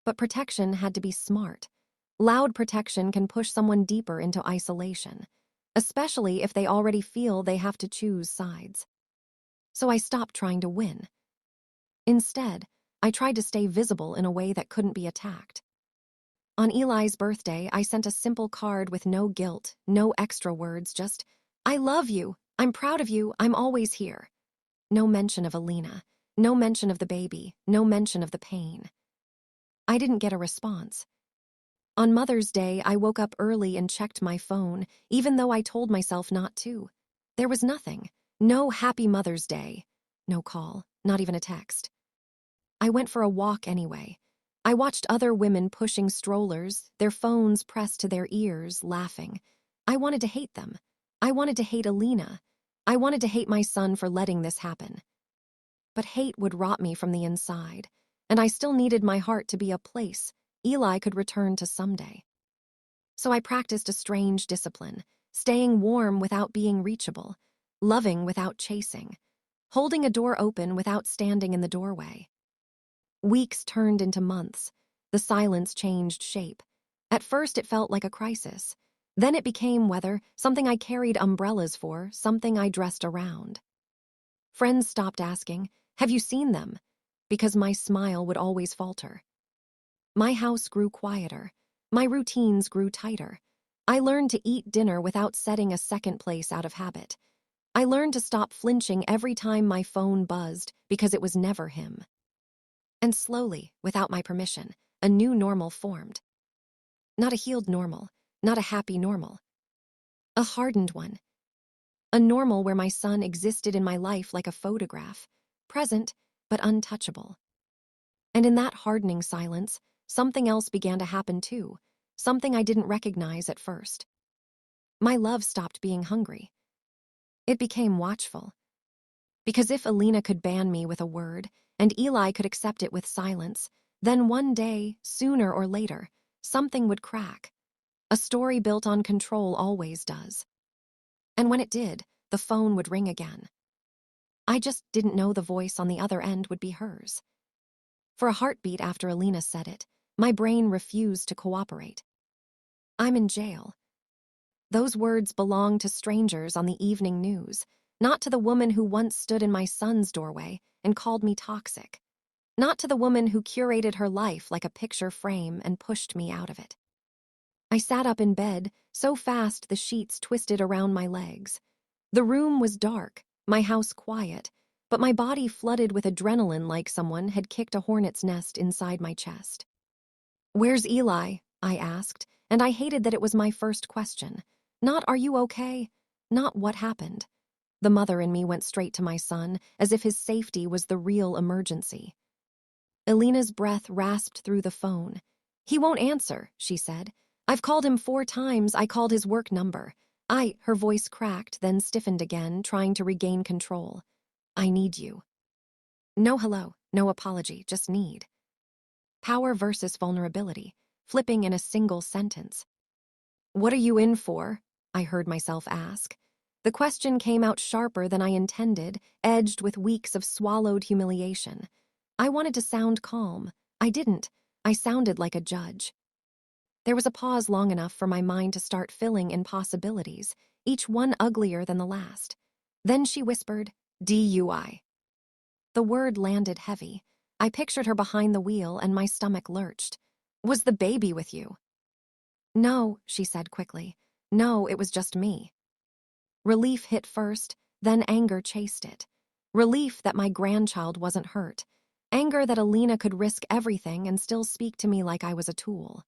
But protection had to be smart. Loud protection can push someone deeper into isolation, especially if they already feel they have to choose sides. So I stopped trying to win. Instead, I tried to stay visible in a way that couldn't be attacked. On Eli's birthday, I sent a simple card with no guilt, no extra words, just, "I love you, I'm proud of you, I'm always here." No mention of Alina, no mention of the baby, no mention of the pain. I didn't get a response. On Mother's Day, I woke up early and checked my phone, even though I told myself not to. There was nothing. No Happy Mother's Day. No call, not even a text. I went for a walk anyway. I watched other women pushing strollers, their phones pressed to their ears, laughing. I wanted to hate them. I wanted to hate Alina. I wanted to hate my son for letting this happen. But hate would rot me from the inside, and I still needed my heart to be a place Eli could return to someday. So I practiced a strange discipline, staying warm without being reachable, loving without chasing, holding a door open without standing in the doorway. Weeks turned into months. The silence changed shape. At first it felt like a crisis. Then it became weather, something I carried umbrellas for, something I dressed around. Friends stopped asking, "Have you seen them?" because my smile would always falter. My house grew quieter. My routines grew tighter. I learned to eat dinner without setting a second place out of habit. I learned to stop flinching every time my phone buzzed because it was never him. And slowly, without my permission, a new normal formed. Not a healed normal, not a happy normal. A hardened one. A normal where my son existed in my life like a photograph, present but untouchable. And in that hardening silence, something else began to happen too, something I didn't recognize at first. My love stopped being hungry. It became watchful. Because if Alina could ban me with a word, and Eli could accept it with silence, then one day, sooner or later, something would crack. A story built on control always does. And when it did, the phone would ring again. I just didn't know the voice on the other end would be hers. For a heartbeat after Alina said it, my brain refused to cooperate. "I'm in jail." Those words belonged to strangers on the evening news, not to the woman who once stood in my son's doorway and called me toxic, not to the woman who curated her life like a picture frame and pushed me out of it. I sat up in bed, so fast the sheets twisted around my legs. The room was dark, my house quiet, but my body flooded with adrenaline like someone had kicked a hornet's nest inside my chest. "Where's Eli?" I asked, and I hated that it was my first question. Not "Are you okay?" Not "What happened?" The mother in me went straight to my son, as if his safety was the real emergency. Alina's breath rasped through the phone. "He won't answer," she said. "I've called him 4 times. I called his work number. Her voice cracked, then stiffened again, trying to regain control. "I need you." No hello, no apology, just need. Power versus vulnerability, flipping in a single sentence. "What are you in for?" I heard myself ask. The question came out sharper than I intended, edged with weeks of swallowed humiliation. I wanted to sound calm. I didn't. I sounded like a judge. There was a pause long enough for my mind to start filling in possibilities, each one uglier than the last. Then she whispered, "DUI." The word landed heavy. I pictured her behind the wheel and my stomach lurched. "Was the baby with you?" "No," she said quickly. "No, it was just me." Relief hit first, then anger chased it. Relief that my grandchild wasn't hurt. Anger that Alina could risk everything and still speak to me like I was a tool.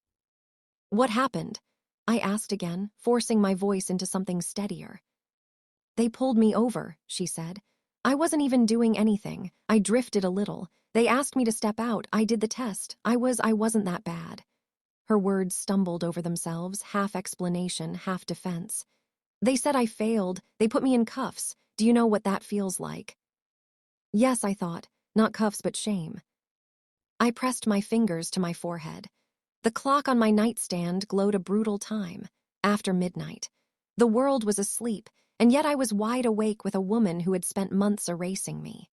"What happened?" I asked again, forcing my voice into something steadier. "They pulled me over," she said. "I wasn't even doing anything. I drifted a little. They asked me to step out. I did the test. I wasn't that bad." Her words stumbled over themselves, half explanation, half defense. "They said I failed. They put me in cuffs. Do you know what that feels like?" Yes, I thought, not cuffs but shame. I pressed my fingers to my forehead. The clock on my nightstand glowed a brutal time, after midnight. The world was asleep, and yet I was wide awake with a woman who had spent months erasing me.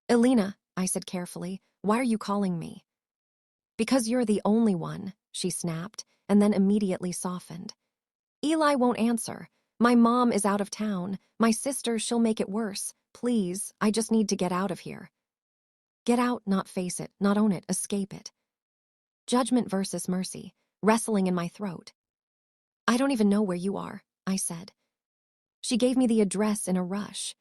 Elena, I said carefully, why are you calling me? Because you're the only one, she snapped, and then immediately softened. Eli won't answer. My mom is out of town. My sister, she'll make it worse. Please, I just need to get out of here. Get out, not face it, not own it, escape it. Judgment versus mercy, wrestling in my throat. I don't even know where you are, I said. She gave me the address in a rush.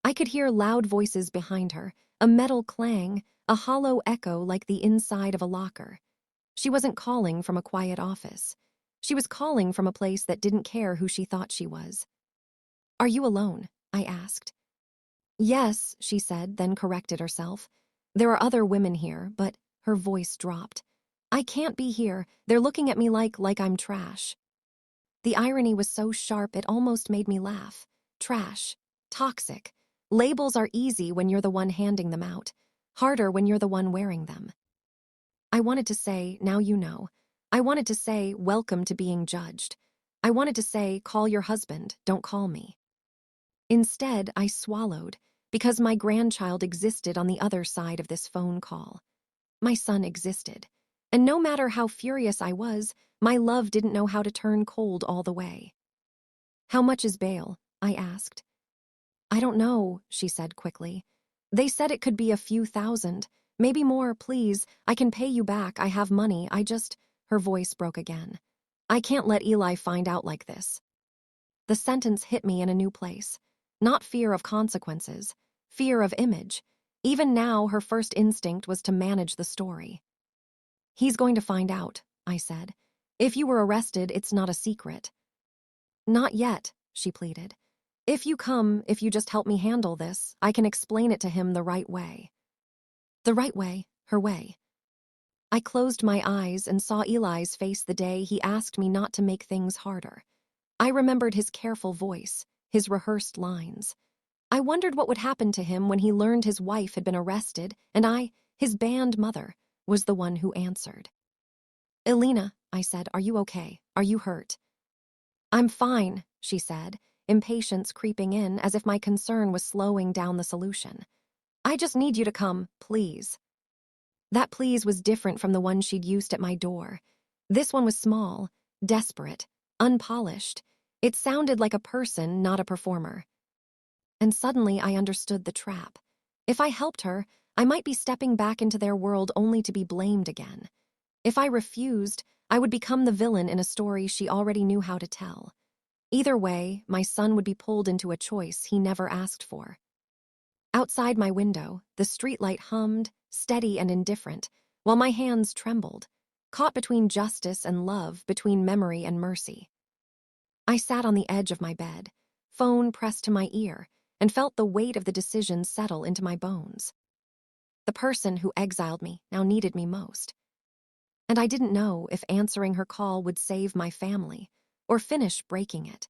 I could hear loud voices behind her, a metal clang, a hollow echo like the inside of a locker. She wasn't calling from a quiet office. She was calling from a place that didn't care who she thought she was. Are you alone? I asked. Yes, she said, then corrected herself. There are other women here, but her voice dropped. I can't be here. They're looking at me like I'm trash. The irony was so sharp it almost made me laugh. Trash. Toxic. Labels are easy when you're the one handing them out. Harder when you're the one wearing them. I wanted to say, now you know. I wanted to say, welcome to being judged. I wanted to say, call your husband, don't call me. Instead, I swallowed, because my grandchild existed on the other side of this phone call. My son existed. And no matter how furious I was, my love didn't know how to turn cold all the way. How much is bail? I asked. I don't know, she said quickly. They said it could be a few thousand. Maybe more, please. I can pay you back. I have money. Her voice broke again. I can't let Eli find out like this. The sentence hit me in a new place. Not fear of consequences, fear of image. Even now, her first instinct was to manage the story. He's going to find out, I said. If you were arrested, it's not a secret. Not yet, she pleaded. If you just help me handle this, I can explain it to him the right way. The right way, her way. I closed my eyes and saw Eli's face the day he asked me not to make things harder. I remembered his careful voice, his rehearsed lines. I wondered what would happen to him when he learned his wife had been arrested, and I, his banned mother, was the one who answered. Elena, I said, are you okay? Are you hurt? I'm fine, she said, impatience creeping in as if my concern was slowing down the solution. I just need you to come, please. That please was different from the one she'd used at my door. This one was small, desperate, unpolished. It sounded like a person, not a performer. And suddenly I understood the trap. If I helped her, I might be stepping back into their world only to be blamed again. If I refused, I would become the villain in a story she already knew how to tell. Either way, my son would be pulled into a choice he never asked for. Outside my window, the streetlight hummed, steady and indifferent, while my hands trembled, caught between justice and love, between memory and mercy. I sat on the edge of my bed, phone pressed to my ear, and felt the weight of the decision settle into my bones. The person who exiled me now needed me most. And I didn't know if answering her call would save my family or finish breaking it.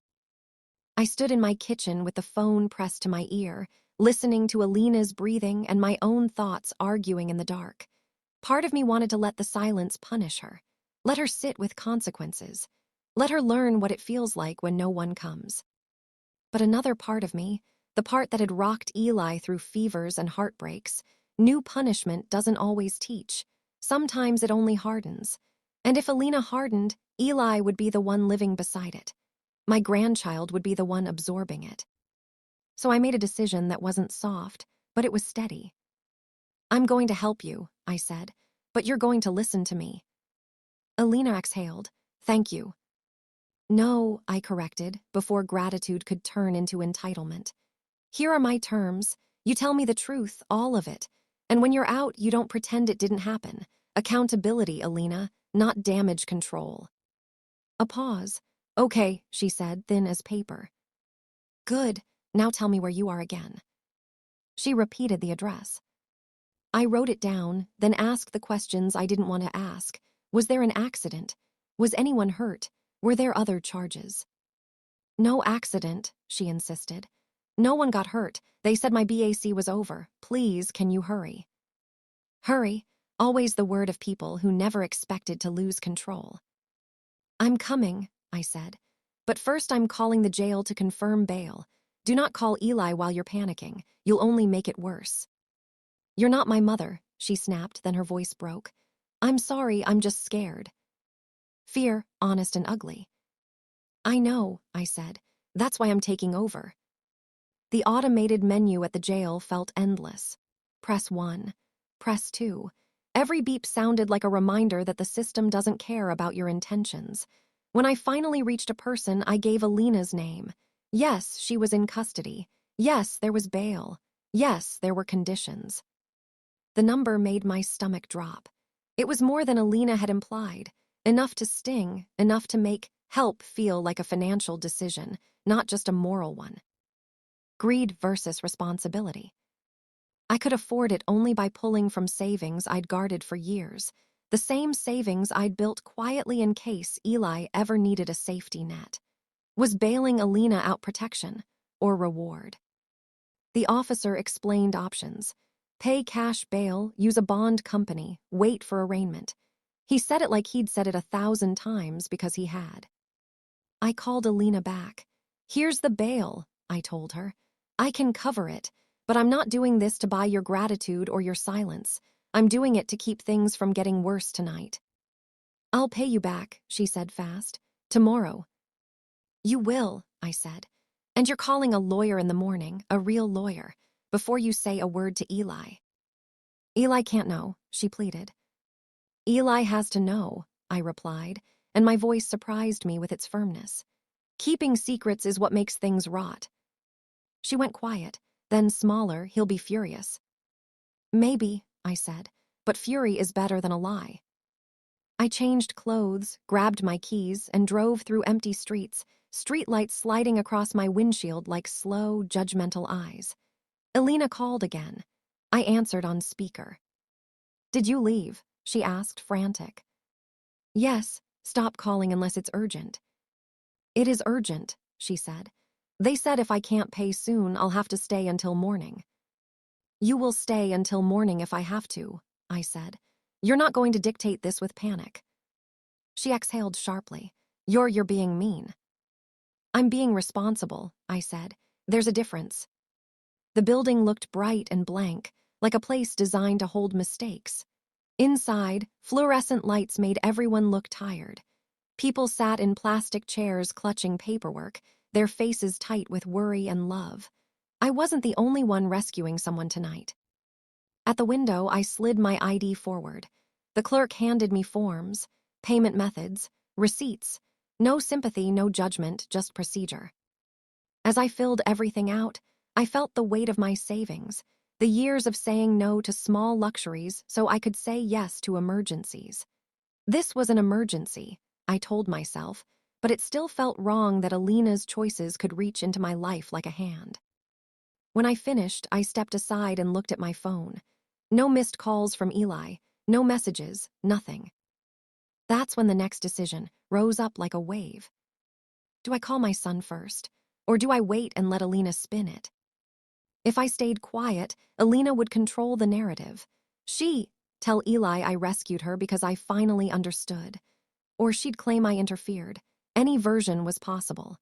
I stood in my kitchen with the phone pressed to my ear, listening to Alina's breathing and my own thoughts arguing in the dark. Part of me wanted to let the silence punish her, let her sit with consequences, let her learn what it feels like when no one comes. But another part of me, the part that had rocked Eli through fevers and heartbreaks, knew punishment doesn't always teach. Sometimes it only hardens. And if Alina hardened, Eli would be the one living beside it. My grandchild would be the one absorbing it. So I made a decision that wasn't soft, but it was steady. I'm going to help you, I said, but you're going to listen to me. Alina exhaled. Thank you. No, I corrected, before gratitude could turn into entitlement. Here are my terms. You tell me the truth, all of it. And when you're out, you don't pretend it didn't happen. Accountability, Alina, not damage control. A pause. Okay, she said, thin as paper. Good. Now tell me where you are again. She repeated the address. I wrote it down, then asked the questions I didn't want to ask. Was there an accident? Was anyone hurt? Were there other charges? No accident, she insisted. No one got hurt. They said my BAC was over. Please, can you hurry? Hurry, always the word of people who never expected to lose control. I'm coming, I said. But first I'm calling the jail to confirm bail. Do not call Eli while you're panicking. You'll only make it worse. You're not my mother, she snapped, then her voice broke. I'm sorry, I'm just scared. Fear, honest and ugly. I know, I said. That's why I'm taking over. The automated menu at the jail felt endless. Press 1. Press 2. Every beep sounded like a reminder that the system doesn't care about your intentions. When I finally reached a person, I gave Alina's name. Yes, she was in custody. Yes, there was bail. Yes, there were conditions. The number made my stomach drop. It was more than Alina had implied. Enough to sting, enough to make help feel like a financial decision, not just a moral one. Greed versus responsibility. I could afford it only by pulling from savings I'd guarded for years, the same savings I'd built quietly in case Eli ever needed a safety net. Was bailing Alina out protection or reward? The officer explained options. Pay cash bail, use a bond company, wait for arraignment. He said it like he'd said it 1,000 times because he had. I called Alina back. Here's the bail, I told her. I can cover it, but I'm not doing this to buy your gratitude or your silence. I'm doing it to keep things from getting worse tonight. I'll pay you back, she said fast. Tomorrow. You will, I said. And you're calling a lawyer in the morning, a real lawyer, before you say a word to Eli. Eli can't know, she pleaded. Eli has to know, I replied, and my voice surprised me with its firmness. Keeping secrets is what makes things rot. She went quiet, then smaller, he'll be furious. Maybe, I said, but fury is better than a lie. I changed clothes, grabbed my keys, and drove through empty streets, streetlights sliding across my windshield like slow, judgmental eyes. Alina called again. I answered on speaker. Did you leave? She asked, frantic. Yes, stop calling unless it's urgent. It is urgent, she said. They said if I can't pay soon, I'll have to stay until morning. You will stay until morning if I have to, I said. You're not going to dictate this with panic. She exhaled sharply. You're being mean. I'm being responsible, I said. There's a difference. The building looked bright and blank, like a place designed to hold mistakes. Inside, fluorescent lights made everyone look tired. People sat in plastic chairs clutching paperwork, their faces tight with worry and love. I wasn't the only one rescuing someone tonight. At the window, I slid my ID forward. The clerk handed me forms, payment methods, receipts. No sympathy, no judgment, just procedure. As I filled everything out, I felt the weight of my savings, the years of saying no to small luxuries so I could say yes to emergencies. This was an emergency, I told myself, but it still felt wrong that Alina's choices could reach into my life like a hand. When I finished, I stepped aside and looked at my phone. No missed calls from Eli, no messages, nothing. That's when the next decision rose up like a wave. Do I call my son first, or do I wait and let Alina spin it? If I stayed quiet, Alina would control the narrative. Tell Eli I rescued her because I finally understood. Or she'd claim I interfered. Any version was possible.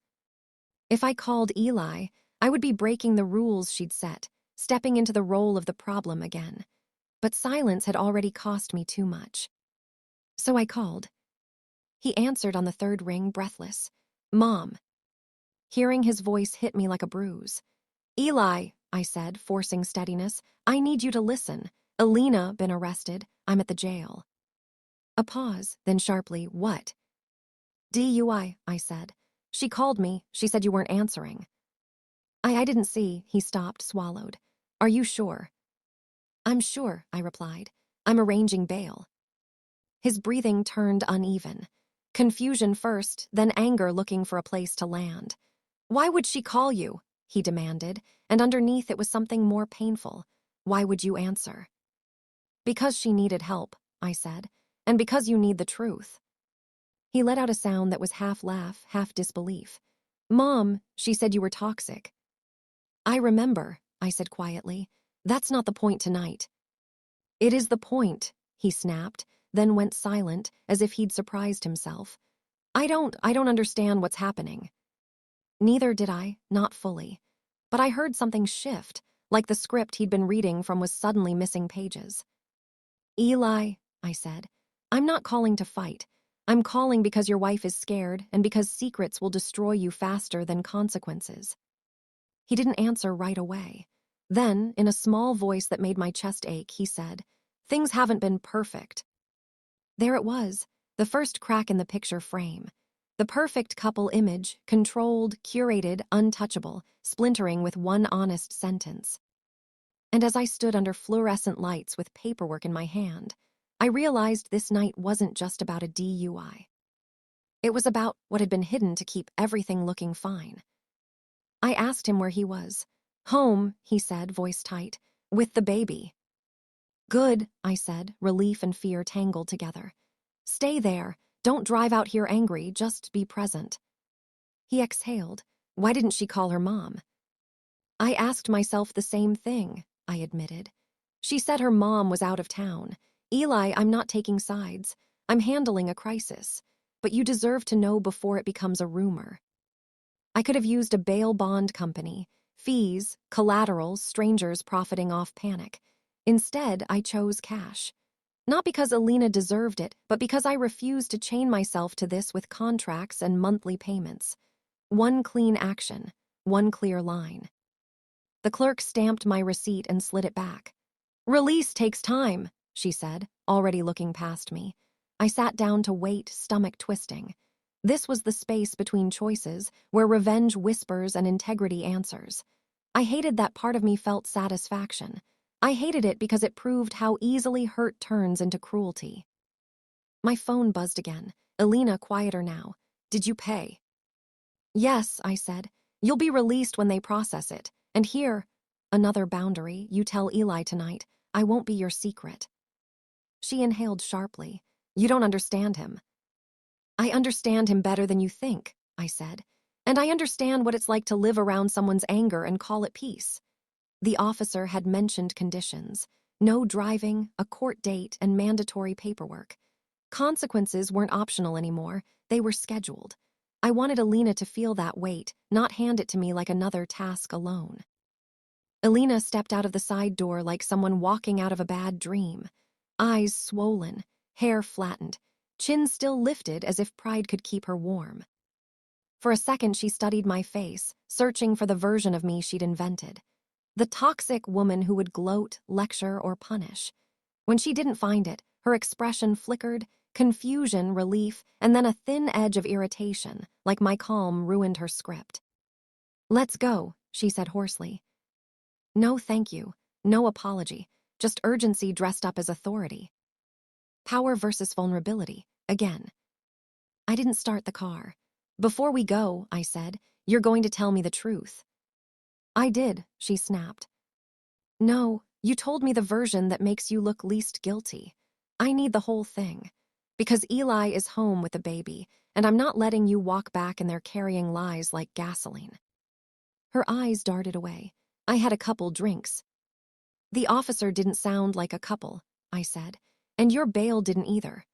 If I called Eli, I would be breaking the rules she'd set, stepping into the role of the problem again. But silence had already cost me too much. So I called. He answered on the third ring, breathless. Mom. Hearing his voice hit me like a bruise. Eli, I said, forcing steadiness, I need you to listen. Alina been arrested. I'm at the jail. A pause, then sharply, what? DUI, I said. She called me. She said you weren't answering. I didn't see. He stopped, swallowed. Are you sure? I'm sure, I replied. I'm arranging bail. His breathing turned uneven. Confusion first, then anger looking for a place to land. Why would she call you? He demanded, and underneath it was something more painful. Why would you answer? Because she needed help, I said, and because you need the truth. He let out a sound that was half laugh, half disbelief. Mom, she said you were toxic. I remember, I said quietly. That's not the point tonight. It is the point, he snapped, then went silent as if he'd surprised himself. I don't understand what's happening. Neither did I, not fully. But I heard something shift, like the script he'd been reading from was suddenly missing pages. Eli, I said, I'm not calling to fight. I'm calling because your wife is scared and because secrets will destroy you faster than consequences. He didn't answer right away. Then, in a small voice that made my chest ache, he said, Things haven't been perfect. There it was, the first crack in the picture frame. The perfect couple image, controlled, curated, untouchable, splintering with one honest sentence. And as I stood under fluorescent lights with paperwork in my hand, I realized this night wasn't just about a DUI. It was about what had been hidden to keep everything looking fine. I asked him where he was. Home, he said, voice tight, with the baby. Good, I said, relief and fear tangled together. Stay there. Don't drive out here angry, just be present. He exhaled. Why didn't she call her mom? I asked myself the same thing, I admitted. She said her mom was out of town. Eli, I'm not taking sides. I'm handling a crisis. But you deserve to know before it becomes a rumor. I could have used a bail bond company, fees, collaterals, strangers profiting off panic. Instead, I chose cash. Not because Alina deserved it, but because I refused to chain myself to this with contracts and monthly payments. One clean action, one clear line. The clerk stamped my receipt and slid it back. Release takes time, she said, already looking past me. I sat down to wait, stomach twisting. This was the space between choices, where revenge whispers and integrity answers. I hated that part of me felt satisfaction. I hated it because it proved how easily hurt turns into cruelty. My phone buzzed again. Alina, quieter now. Did you pay? Yes, I said. You'll be released when they process it. And here, another boundary, you tell Eli tonight. I won't be your secret. She inhaled sharply. You don't understand him. I understand him better than you think, I said. And I understand what it's like to live around someone's anger and call it peace. The officer had mentioned conditions. No driving, a court date, and mandatory paperwork. Consequences weren't optional anymore. They were scheduled. I wanted Alina to feel that weight, not hand it to me like another task alone. Alina stepped out of the side door like someone walking out of a bad dream. Eyes swollen, hair flattened, chin still lifted as if pride could keep her warm. For a second, she studied my face, searching for the version of me she'd invented. The toxic woman who would gloat, lecture, or punish. When she didn't find it, her expression flickered, confusion, relief, and then a thin edge of irritation, like my calm ruined her script. Let's go, she said hoarsely. No thank you, no apology, just urgency dressed up as authority. Power versus vulnerability, again. I didn't start the car. Before we go, I said, you're going to tell me the truth. I did, she snapped. No, you told me the version that makes you look least guilty. I need the whole thing. Because Eli is home with the baby, and I'm not letting you walk back in there carrying lies like gasoline. Her eyes darted away. I had a couple drinks. The officer didn't sound like a couple, I said, and your bail didn't either.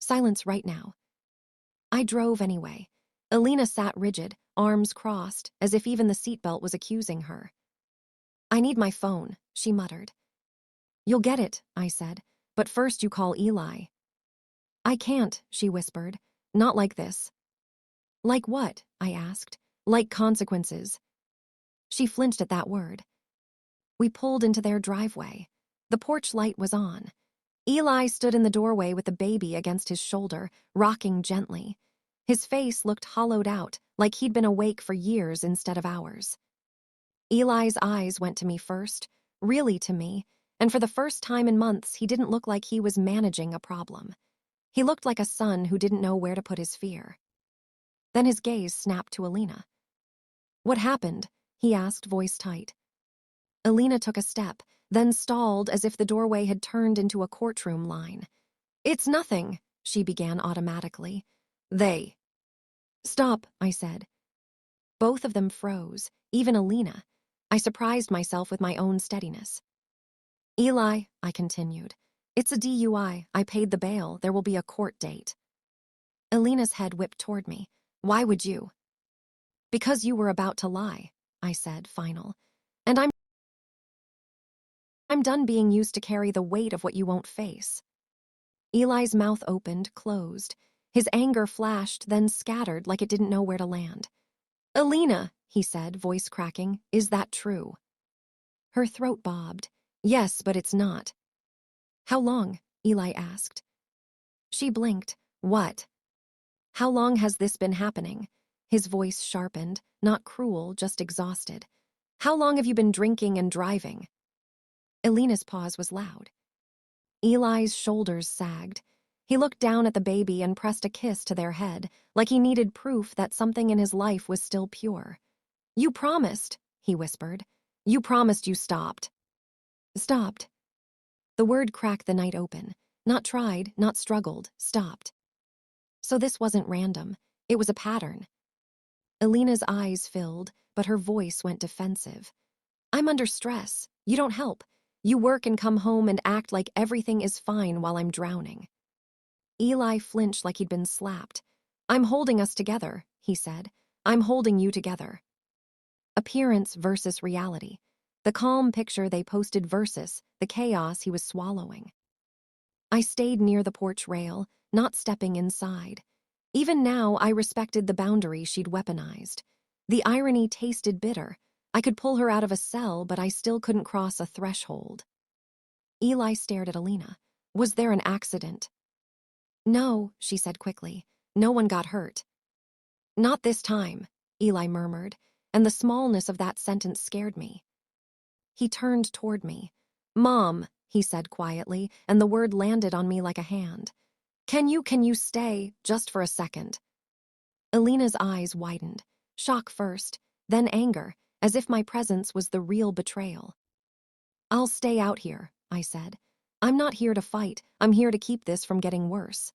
Silence right now. I drove anyway. Alina sat rigid, arms crossed, as if even the seatbelt was accusing her. I need my phone, she muttered. You'll get it, I said, but first you call Eli. I can't, she whispered. Not like this. Like what? I asked. Like consequences. She flinched at that word. We pulled into their driveway. The porch light was on. Eli stood in the doorway with the baby against his shoulder, rocking gently. His face looked hollowed out, like he'd been awake for years instead of hours. Eli's eyes went to me first, really to me, and for the first time in months, he didn't look like he was managing a problem. He looked like a son who didn't know where to put his fear. Then his gaze snapped to Alina. What happened? He asked, voice tight. Alina took a step, then stalled as if the doorway had turned into a courtroom line. It's nothing, she began automatically. They. Stop, I said. Both of them froze, even Alina. I surprised myself with my own steadiness. Eli, I continued, it's a DUI. I paid the bail. There will be a court date. Alina's head whipped toward me. Why would you? Because you were about to lie, I said, final. And I'm done being used to carry the weight of what you won't face. Eli's mouth opened, closed. His anger flashed, then scattered like it didn't know where to land. Alina, he said, voice cracking, is that true? Her throat bobbed. Yes, but it's not. How long? Eli asked. She blinked. What? How long has this been happening? His voice sharpened, not cruel, just exhausted. How long have you been drinking and driving? Alina's pause was loud. Eli's shoulders sagged. He looked down at the baby and pressed a kiss to their head, like he needed proof that something in his life was still pure. You promised, he whispered. You promised you stopped. Stopped. The word cracked the night open. Not tried, not struggled, stopped. So this wasn't random. It was a pattern. Alina's eyes filled, but her voice went defensive. I'm under stress. You don't help. You work and come home and act like everything is fine while I'm drowning. Eli flinched like he'd been slapped. I'm holding us together, he said. I'm holding you together. Appearance versus reality. The calm picture they posted versus the chaos he was swallowing. I stayed near the porch rail, not stepping inside. Even now, I respected the boundary she'd weaponized. The irony tasted bitter. I could pull her out of a cell, but I still couldn't cross a threshold. Eli stared at Alina. Was there an accident? No, she said quickly. No one got hurt. Not this time, Eli murmured, and the smallness of that sentence scared me. He turned toward me. Mom, he said quietly, and the word landed on me like a hand. Can you stay, just for a second? Alina's eyes widened, shock first, then anger, as if my presence was the real betrayal. I'll stay out here, I said. I'm not here to fight, I'm here to keep this from getting worse.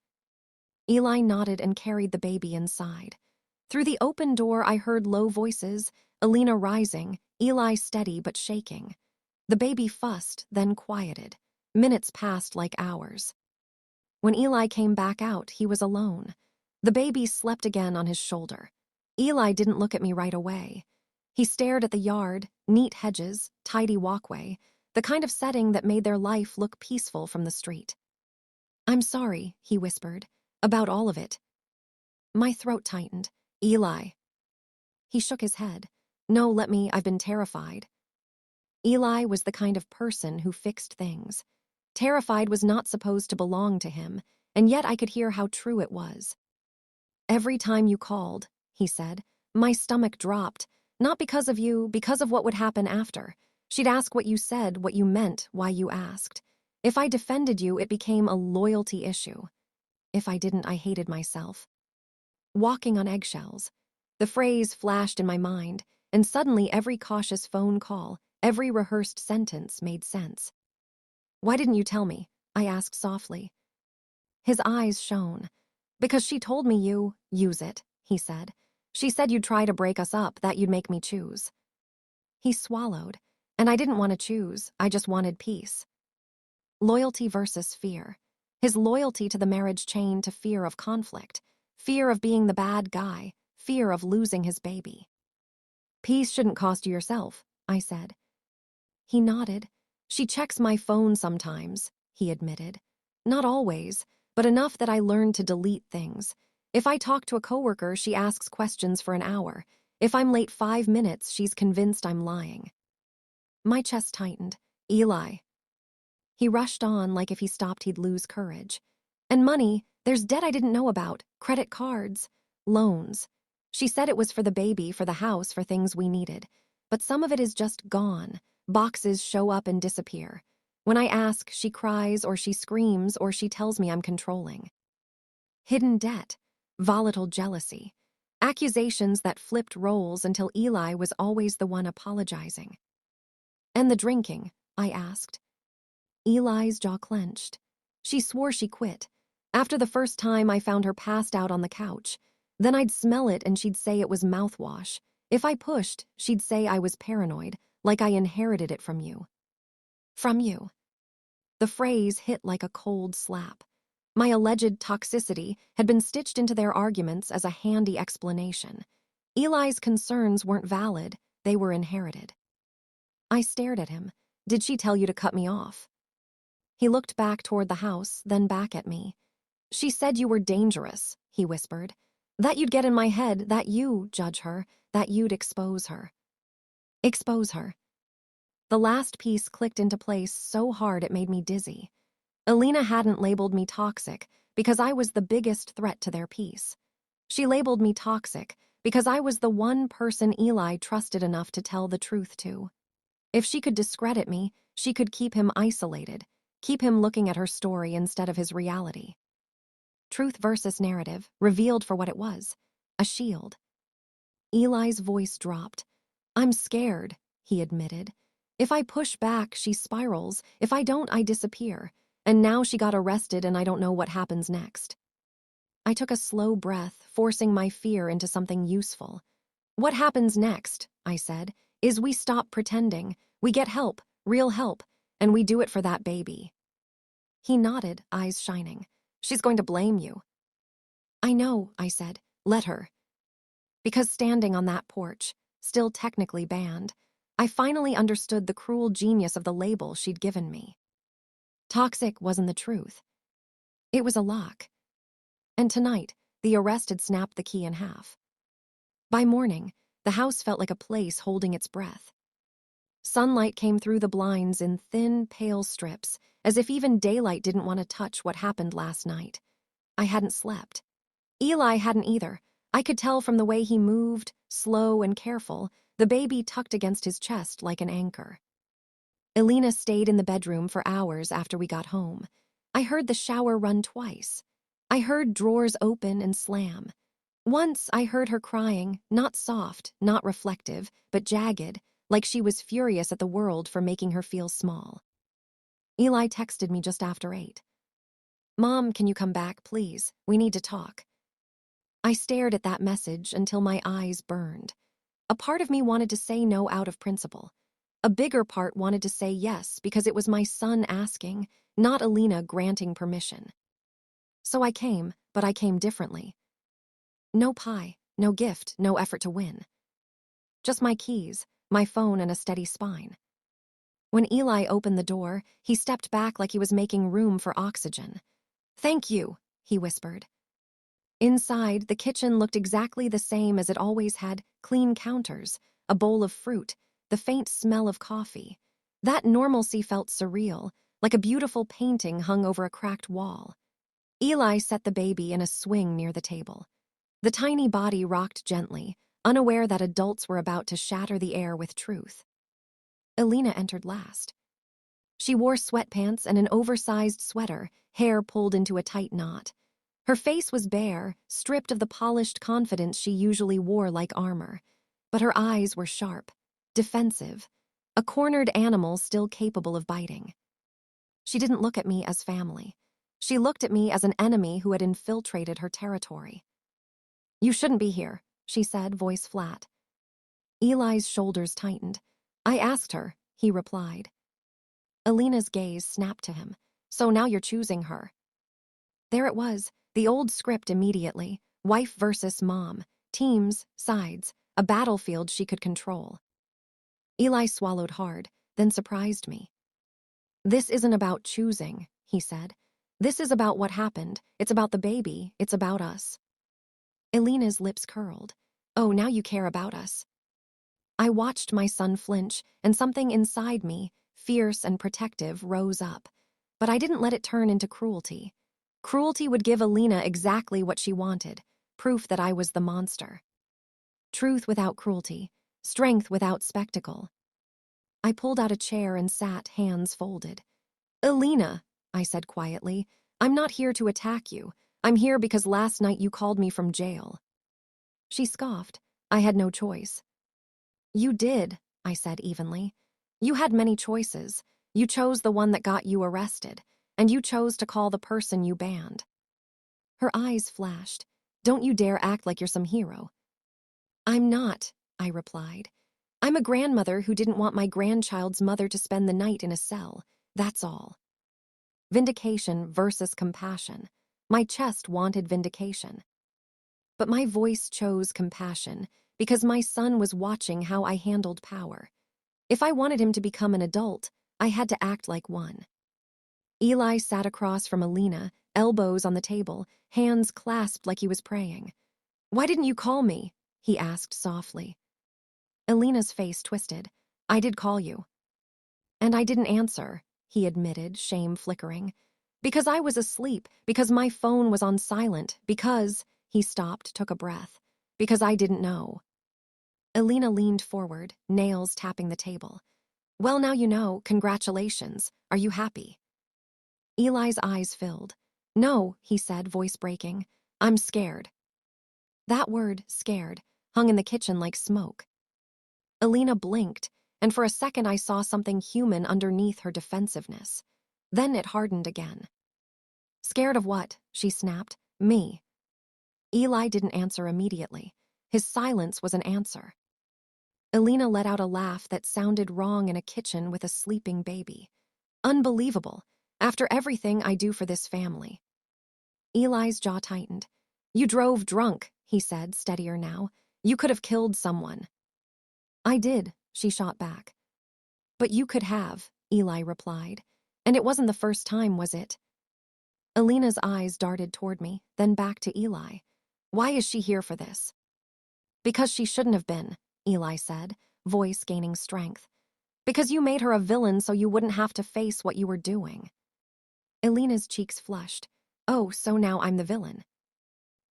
Eli nodded and carried the baby inside. Through the open door I heard low voices, Alina rising, Eli steady but shaking. The baby fussed, then quieted. Minutes passed like hours. When Eli came back out, he was alone. The baby slept again on his shoulder. Eli didn't look at me right away. He stared at the yard, neat hedges, tidy walkway, the kind of setting that made their life look peaceful from the street. I'm sorry, he whispered, about all of it. My throat tightened. Eli. He shook his head. No, I've been terrified. Eli was the kind of person who fixed things. Terrified was not supposed to belong to him, and yet I could hear how true it was. Every time you called, he said, my stomach dropped, not because of you, because of what would happen after. She'd ask what you said, what you meant, why you asked. If I defended you, it became a loyalty issue. If I didn't, I hated myself. Walking on eggshells. The phrase flashed in my mind, and suddenly every cautious phone call, every rehearsed sentence made sense. Why didn't you tell me? I asked softly. His eyes shone. Because she told me you, use it, he said. She said you'd try to break us up, that you'd make me choose. He swallowed, and I didn't want to choose, I just wanted peace. Loyalty versus fear. His loyalty to the marriage chain to fear of conflict, fear of being the bad guy, fear of losing his baby. Peace shouldn't cost you yourself, I said. He nodded. She checks my phone sometimes, he admitted. Not always, but enough that I learned to delete things. If I talk to a coworker, she asks questions for an hour. If I'm late 5 minutes, she's convinced I'm lying. My chest tightened. Eli. He rushed on like if he stopped he'd lose courage. And money, there's debt I didn't know about, credit cards, loans. She said it was for the baby, for the house, for things we needed. But some of it is just gone. Boxes show up and disappear. When I ask, she cries or she screams or she tells me I'm controlling. Hidden debt, volatile jealousy, accusations that flipped roles until Eli was always the one apologizing. And the drinking, I asked. Eli's jaw clenched. She swore she quit. After the first time I found her passed out on the couch. Then I'd smell it and she'd say it was mouthwash. If I pushed, she'd say I was paranoid, like I inherited it from you. From you. The phrase hit like a cold slap. My alleged toxicity had been stitched into their arguments as a handy explanation. Eli's concerns weren't valid, they were inherited. I stared at him. Did she tell you to cut me off? He looked back toward the house, then back at me. She said you were dangerous, he whispered. That you'd get in my head, that you judge her, that you'd expose her. Expose her. The last piece clicked into place so hard it made me dizzy. Alina hadn't labeled me toxic because I was the biggest threat to their peace. She labeled me toxic because I was the one person Eli trusted enough to tell the truth to. If she could discredit me, she could keep him isolated, keep him looking at her story instead of his reality. Truth versus narrative, revealed for what it was, a shield. Eli's voice dropped. I'm scared, he admitted. If I push back, she spirals. If I don't, I disappear. And now she got arrested and I don't know what happens next. I took a slow breath, forcing my fear into something useful. What happens next, I said, is we stop pretending. We get help, real help, and we do it for that baby. He nodded, eyes shining. She's going to blame you. I know, I said. Let her. Because standing on that porch, still technically banned, I finally understood the cruel genius of the label she'd given me. Toxic wasn't the truth. It was a lock. And tonight, the arrest had snapped the key in half. By morning, the house felt like a place holding its breath. Sunlight came through the blinds in thin, pale strips, as if even daylight didn't want to touch what happened last night. I hadn't slept. Eli hadn't either. I could tell from the way he moved, slow and careful, the baby tucked against his chest like an anchor. Alina stayed in the bedroom for hours after we got home. I heard the shower run twice. I heard drawers open and slam. Once I heard her crying, not soft, not reflective, but jagged, like she was furious at the world for making her feel small. Eli texted me just after 8. Mom, can you come back, please? We need to talk. I stared at that message until my eyes burned. A part of me wanted to say no out of principle. A bigger part wanted to say yes because it was my son asking, not Alina granting permission. So I came, but I came differently. No pie, no gift, no effort to win. Just my keys, my phone, and a steady spine. When Eli opened the door, he stepped back like he was making room for oxygen. Thank you, he whispered. Inside, the kitchen looked exactly the same as it always had, clean counters, a bowl of fruit, the faint smell of coffee. That normalcy felt surreal, like a beautiful painting hung over a cracked wall. Eli set the baby in a swing near the table. The tiny body rocked gently, unaware that adults were about to shatter the air with truth. Alina entered last. She wore sweatpants and an oversized sweater, hair pulled into a tight knot. Her face was bare, stripped of the polished confidence she usually wore like armor. But her eyes were sharp, defensive, a cornered animal still capable of biting. She didn't look at me as family. She looked at me as an enemy who had infiltrated her territory. You shouldn't be here, she said, voice flat. Eli's shoulders tightened. I asked her, he replied. Alina's gaze snapped to him. So now you're choosing her. There it was, the old script immediately, wife versus mom, teams, sides, a battlefield she could control. Eli swallowed hard, then surprised me. This isn't about choosing, he said. This is about what happened. It's about the baby. It's about us. Alina's lips curled. Oh, now you care about us. I watched my son flinch, and something inside me, fierce and protective, rose up. But I didn't let it turn into cruelty. Cruelty would give Alina exactly what she wanted, proof that I was the monster. Truth without cruelty, strength without spectacle. I pulled out a chair and sat, hands folded. Alina, I said quietly, I'm not here to attack you. I'm here because last night you called me from jail. She scoffed. I had no choice. You did, I said evenly. You had many choices. You chose the one that got you arrested, and you chose to call the person you banned. Her eyes flashed. Don't you dare act like you're some hero. I'm not, I replied. I'm a grandmother who didn't want my grandchild's mother to spend the night in a cell. That's all. Vindication versus compassion. My chest wanted vindication. But my voice chose compassion because my son was watching how I handled power. If I wanted him to become an adult, I had to act like one. Eli sat across from Alina, elbows on the table, hands clasped like he was praying. "Why didn't you call me?" he asked softly. Alina's face twisted. "I did call you." "And I didn't answer," he admitted, shame flickering. "Because I was asleep, because my phone was on silent, because—" He stopped, took a breath. "Because I didn't know." Alina leaned forward, nails tapping the table. "Well, now you know. Congratulations. Are you happy?" Eli's eyes filled. "No," he said, voice breaking. "I'm scared." That word, scared, hung in the kitchen like smoke. Alina blinked, and for a second I saw something human underneath her defensiveness. Then it hardened again. "Scared of what?" she snapped. "Me." Eli didn't answer immediately. His silence was an answer. Alina let out a laugh that sounded wrong in a kitchen with a sleeping baby. "Unbelievable. After everything I do for this family." Eli's jaw tightened. "You drove drunk," he said, steadier now. "You could have killed someone." "I did," she shot back. "But you could have," Eli replied. "And it wasn't the first time, was it?" Alina's eyes darted toward me, then back to Eli. "Why is she here for this?" "Because she shouldn't have been," Eli said, voice gaining strength. "Because you made her a villain so you wouldn't have to face what you were doing." Alina's cheeks flushed. "Oh, so now I'm the villain."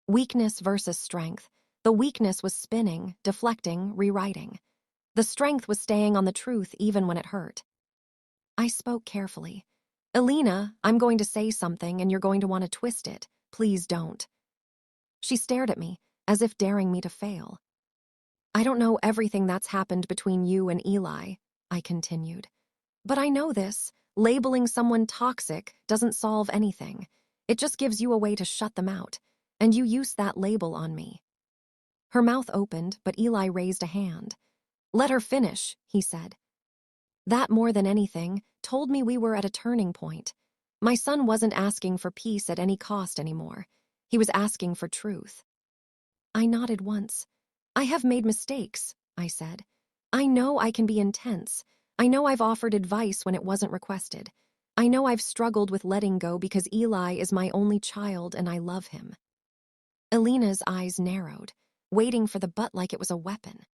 Weakness versus strength. The weakness was spinning, deflecting, rewriting. The strength was staying on the truth even when it hurt. I spoke carefully. "Alina, I'm going to say something and you're going to want to twist it. Please don't." She stared at me, as if daring me to fail. "I don't know everything that's happened between you and Eli," I continued. "But I know this. Labeling someone toxic doesn't solve anything. It just gives you a way to shut them out. And you used that label on me." Her mouth opened, but Eli raised a hand. "Let her finish," he said. That, more than anything, told me we were at a turning point. My son wasn't asking for peace at any cost anymore. He was asking for truth. I nodded once. "I have made mistakes," I said. "I know I can be intense. I know I've offered advice when it wasn't requested. I know I've struggled with letting go because Eli is my only child and I love him." Alina's eyes narrowed, waiting for the butt like it was a weapon.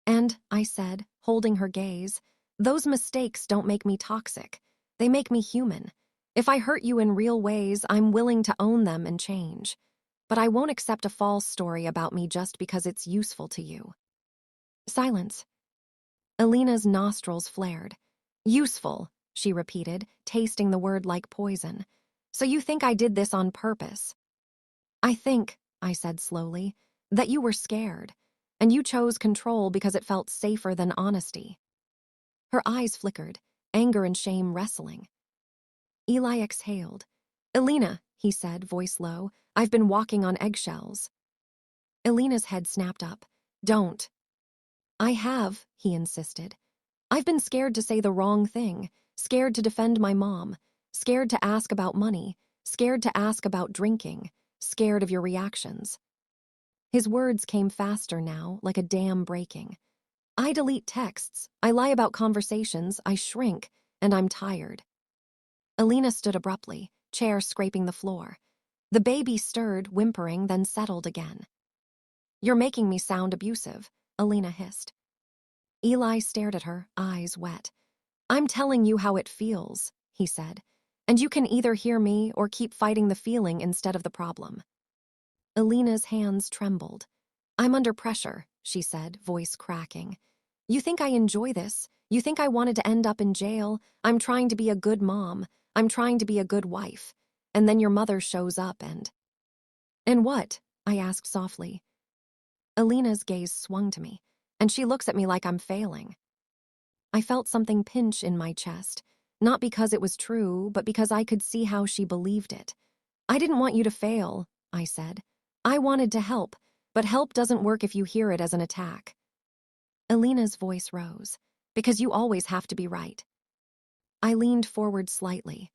"And," I said, holding her gaze, "those mistakes don't make me toxic. They make me human. If I hurt you in real ways, I'm willing to own them and change. But I won't accept a false story about me just because it's useful to you." Silence. Alina's nostrils flared. "Useful," she repeated, tasting the word like poison. "So you think I did this on purpose?" "I think," I said slowly, "that you were scared, and you chose control because it felt safer than honesty." Her eyes flickered, anger and shame wrestling. Eli exhaled. "Alina," he said, voice low, "I've been walking on eggshells." Alina's head snapped up. "Don't." "I have," he insisted. "I've been scared to say the wrong thing, scared to defend my mom, scared to ask about money, scared to ask about drinking, scared of your reactions." His words came faster now, like a dam breaking. "I delete texts, I lie about conversations, I shrink, and I'm tired." Alina stood abruptly, chair scraping the floor. The baby stirred, whimpering, then settled again. "You're making me sound abusive," Alina hissed. Eli stared at her, eyes wet. "I'm telling you how it feels," he said, "and you can either hear me or keep fighting the feeling instead of the problem." Alina's hands trembled. "I'm under pressure," she said, voice cracking. "You think I enjoy this? You think I wanted to end up in jail? I'm trying to be a good mom. I'm trying to be a good wife. And then your mother shows up and—" "And what?" I asked softly. Alina's gaze swung to me, and she looks at me like I'm failing. I felt something pinch in my chest, not because it was true, but because I could see how she believed it. "I didn't want you to fail," I said. "I wanted to help, but help doesn't work if you hear it as an attack." Alina's voice rose. Because you always have to be right. I leaned forward slightly.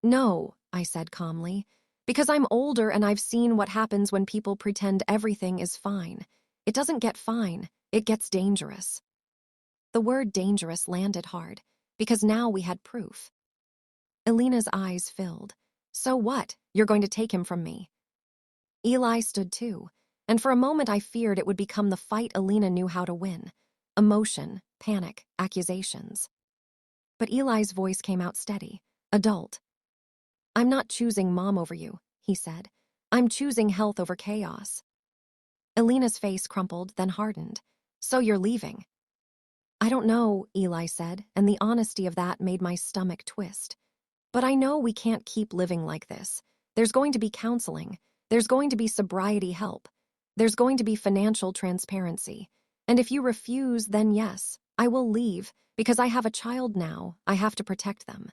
No, I said calmly. Because I'm older and I've seen what happens when people pretend everything is fine. It doesn't get fine, it gets dangerous. The word dangerous landed hard, because now we had proof. Alina's eyes filled. So what? You're going to take him from me? Eli stood too, and for a moment I feared it would become the fight Alina knew how to win. Emotion, panic, accusations. But Eli's voice came out steady, adult. I'm not choosing mom over you, he said. I'm choosing health over chaos. Alina's face crumpled, then hardened. So you're leaving? I don't know, Eli said, and the honesty of that made my stomach twist. But I know we can't keep living like this. There's going to be counseling. There's going to be sobriety help. There's going to be financial transparency. And if you refuse, then yes, I will leave, because I have a child now. I have to protect them.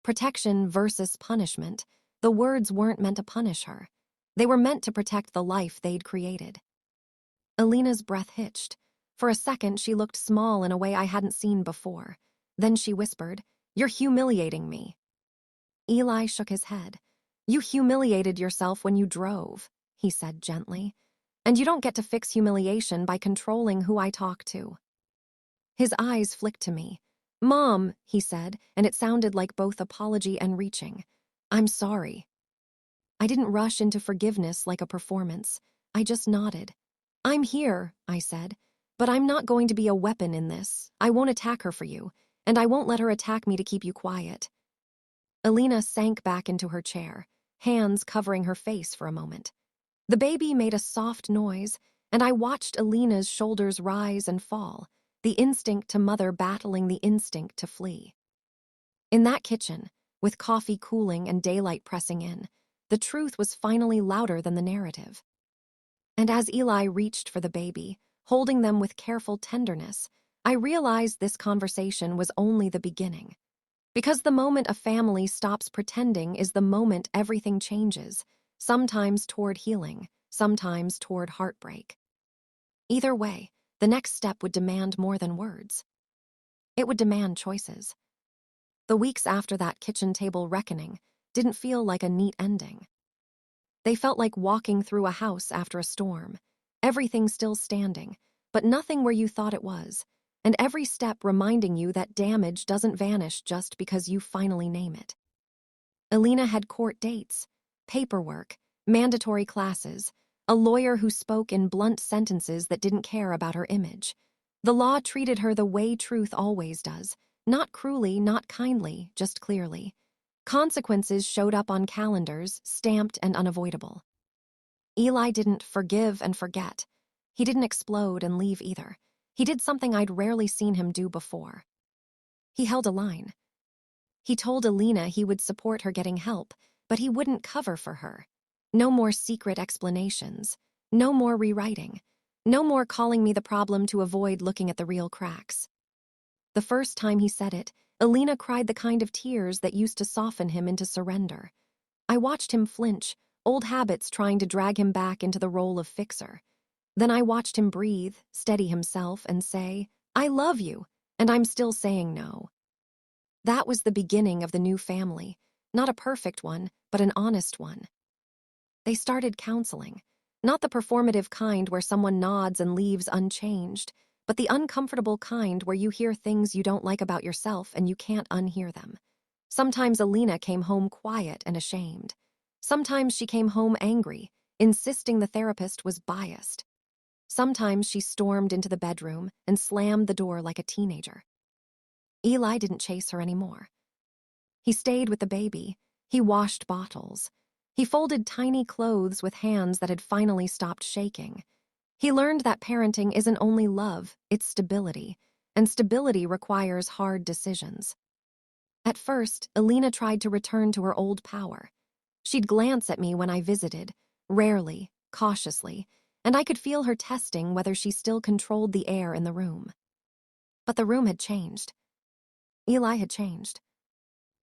Protection versus punishment. The words weren't meant to punish her. They were meant to protect the life they'd created. Alina's breath hitched. For a second, she looked small in a way I hadn't seen before. Then she whispered, "You're humiliating me." Eli shook his head. "You humiliated yourself when you drove," he said gently. "And you don't get to fix humiliation by controlling who I talk to." His eyes flicked to me. "Mom," he said, and it sounded like both apology and reaching. "I'm sorry." I didn't rush into forgiveness like a performance. I just nodded. "I'm here," I said, "but I'm not going to be a weapon in this. I won't attack her for you, and I won't let her attack me to keep you quiet." Alina sank back into her chair, hands covering her face for a moment. The baby made a soft noise, and I watched Alina's shoulders rise and fall, the instinct to mother battling the instinct to flee. In that kitchen, with coffee cooling and daylight pressing in, the truth was finally louder than the narrative. And as Eli reached for the baby, holding them with careful tenderness, I realized this conversation was only the beginning. Because the moment a family stops pretending is the moment everything changes, sometimes toward healing, sometimes toward heartbreak. Either way, the next step would demand more than words. It would demand choices. The weeks after that kitchen table reckoning didn't feel like a neat ending. They felt like walking through a house after a storm, everything still standing, but nothing where you thought it was, and every step reminding you that damage doesn't vanish just because you finally name it. Alina had court dates, paperwork, mandatory classes, a lawyer who spoke in blunt sentences that didn't care about her image. The law treated her the way truth always does, not cruelly, not kindly, just clearly. Consequences showed up on calendars, stamped and unavoidable. Eli didn't forgive and forget. He didn't explode and leave either. He did something I'd rarely seen him do before. He held a line. He told Alina he would support her getting help, but he wouldn't cover for her. No more secret explanations. No more rewriting. No more calling me the problem to avoid looking at the real cracks. The first time he said it, Alina cried the kind of tears that used to soften him into surrender. I watched him flinch, old habits trying to drag him back into the role of fixer. Then I watched him breathe, steady himself, and say, "I love you," and I'm still saying no. That was the beginning of the new family, not a perfect one, but an honest one. They started counseling, not the performative kind where someone nods and leaves unchanged, but the uncomfortable kind where you hear things you don't like about yourself and you can't unhear them. Sometimes Alina came home quiet and ashamed. Sometimes she came home angry, insisting the therapist was biased. Sometimes she stormed into the bedroom and slammed the door like a teenager. Eli didn't chase her anymore. He stayed with the baby. He washed bottles. He folded tiny clothes with hands that had finally stopped shaking. He learned that parenting isn't only love, it's stability, and stability requires hard decisions. At first, Alina tried to return to her old power. She'd glance at me when I visited, rarely, cautiously, and I could feel her testing whether she still controlled the air in the room. But the room had changed. Eli had changed.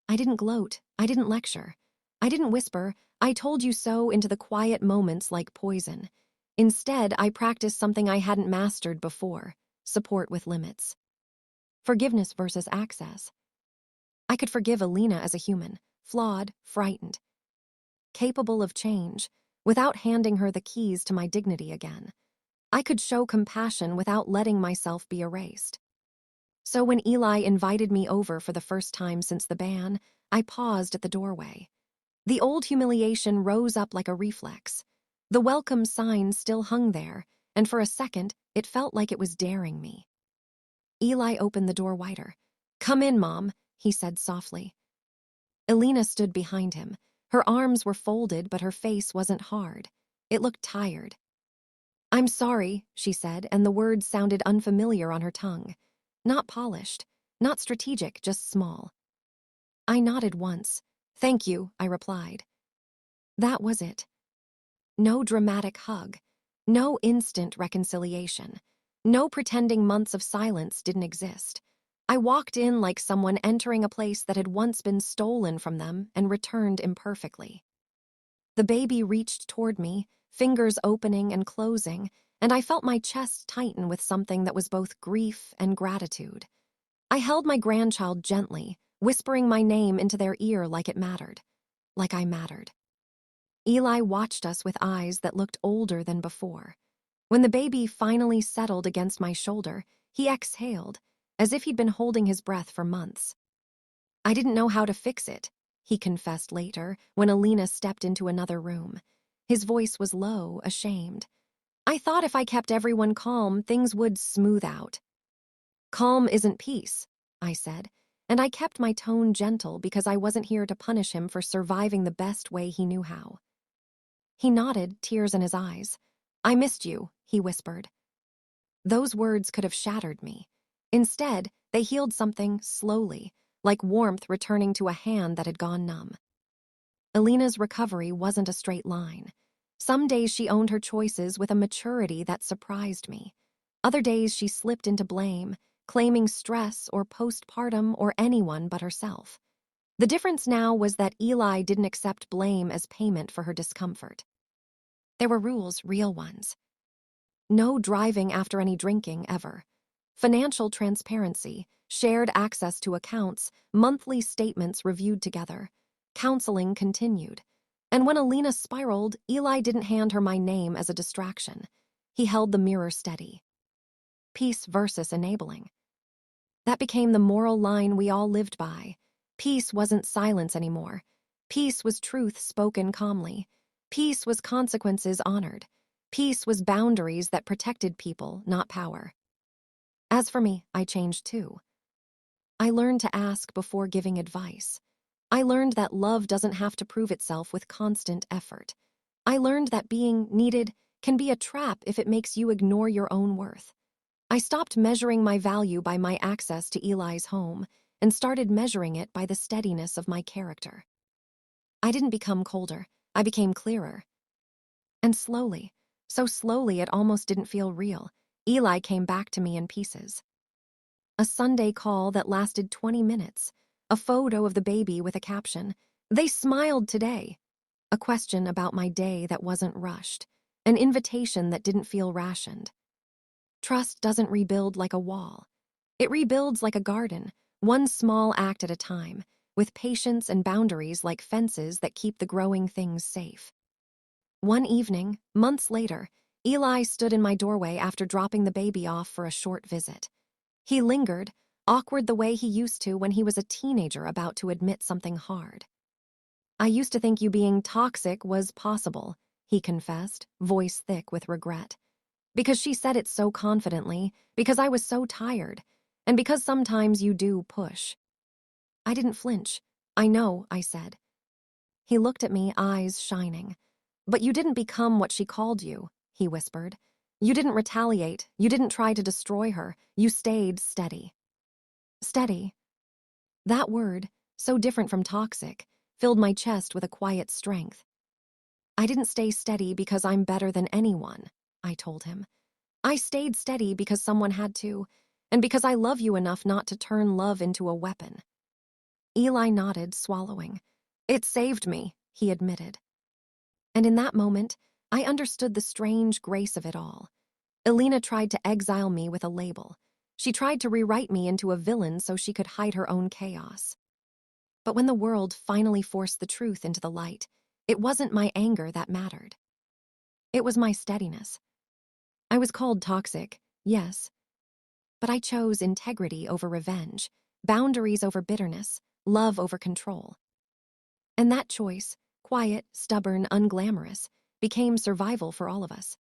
I didn't gloat, I didn't lecture. I didn't whisper, "I told you so," into the quiet moments like poison. Instead, I practiced something I hadn't mastered before, support with limits. Forgiveness versus access. I could forgive Alina as a human, flawed, frightened, capable of change, without handing her the keys to my dignity again. I could show compassion without letting myself be erased. So when Eli invited me over for the first time since the ban, I paused at the doorway. The old humiliation rose up like a reflex. The welcome sign still hung there, and for a second, it felt like it was daring me. Eli opened the door wider. "Come in, Mom," he said softly. Alina stood behind him. Her arms were folded, but her face wasn't hard. It looked tired. "I'm sorry," she said, and the words sounded unfamiliar on her tongue. Not polished, not strategic, just small. I nodded once. "Thank you," I replied. That was it. No dramatic hug. No instant reconciliation. No pretending months of silence didn't exist. I walked in like someone entering a place that had once been stolen from them and returned imperfectly. The baby reached toward me, fingers opening and closing, and I felt my chest tighten with something that was both grief and gratitude. I held my grandchild gently, whispering my name into their ear like it mattered. Like I mattered. Eli watched us with eyes that looked older than before. When the baby finally settled against my shoulder, he exhaled, as if he'd been holding his breath for months. "I didn't know how to fix it," he confessed later when Alina stepped into another room. His voice was low, ashamed. "I thought if I kept everyone calm, things would smooth out." "Calm isn't peace," I said, and I kept my tone gentle because I wasn't here to punish him for surviving the best way he knew how. He nodded, tears in his eyes. "I missed you," he whispered. Those words could have shattered me. Instead, they healed something slowly, like warmth returning to a hand that had gone numb. Alina's recovery wasn't a straight line. Some days she owned her choices with a maturity that surprised me. Other days she slipped into blame, claiming stress or postpartum or anyone but herself. The difference now was that Eli didn't accept blame as payment for her discomfort. There were rules, real ones. No driving after any drinking, ever. Financial transparency, shared access to accounts, monthly statements reviewed together. Counseling continued. And when Alina spiraled, Eli didn't hand her my name as a distraction. He held the mirror steady. Peace versus enabling. That became the moral line we all lived by. Peace wasn't silence anymore. Peace was truth spoken calmly. Peace was consequences honored. Peace was boundaries that protected people, not power. As for me, I changed too. I learned to ask before giving advice. I learned that love doesn't have to prove itself with constant effort. I learned that being needed can be a trap if it makes you ignore your own worth. I stopped measuring my value by my access to Eli's home and started measuring it by the steadiness of my character. I didn't become colder. I became clearer. And slowly, so slowly it almost didn't feel real, Eli came back to me in pieces. A Sunday call that lasted 20 minutes, a photo of the baby with a caption, "They smiled today," a question about my day that wasn't rushed, an invitation that didn't feel rationed. Trust doesn't rebuild like a wall. It rebuilds like a garden, one small act at a time, with patience and boundaries like fences that keep the growing things safe. One evening, months later, Eli stood in my doorway after dropping the baby off for a short visit. He lingered, awkward the way he used to when he was a teenager about to admit something hard. "I used to think you being toxic was possible," he confessed, voice thick with regret. "Because she said it so confidently, because I was so tired, and because sometimes you do push." I didn't flinch. "I know," I said. He looked at me, eyes shining. "But you didn't become what she called you," he whispered. "You didn't retaliate. You didn't try to destroy her. You stayed steady." Steady. That word, so different from toxic, filled my chest with a quiet strength. "I didn't stay steady because I'm better than anyone," I told him. "I stayed steady because someone had to, and because I love you enough not to turn love into a weapon." Eli nodded, swallowing. "It saved me," he admitted. And in that moment, I understood the strange grace of it all. Elena tried to exile me with a label. She tried to rewrite me into a villain so she could hide her own chaos. But when the world finally forced the truth into the light, it wasn't my anger that mattered. It was my steadiness. I was called toxic, yes, but I chose integrity over revenge, boundaries over bitterness, love over control. And that choice, quiet, stubborn, unglamorous, became survival for all of us.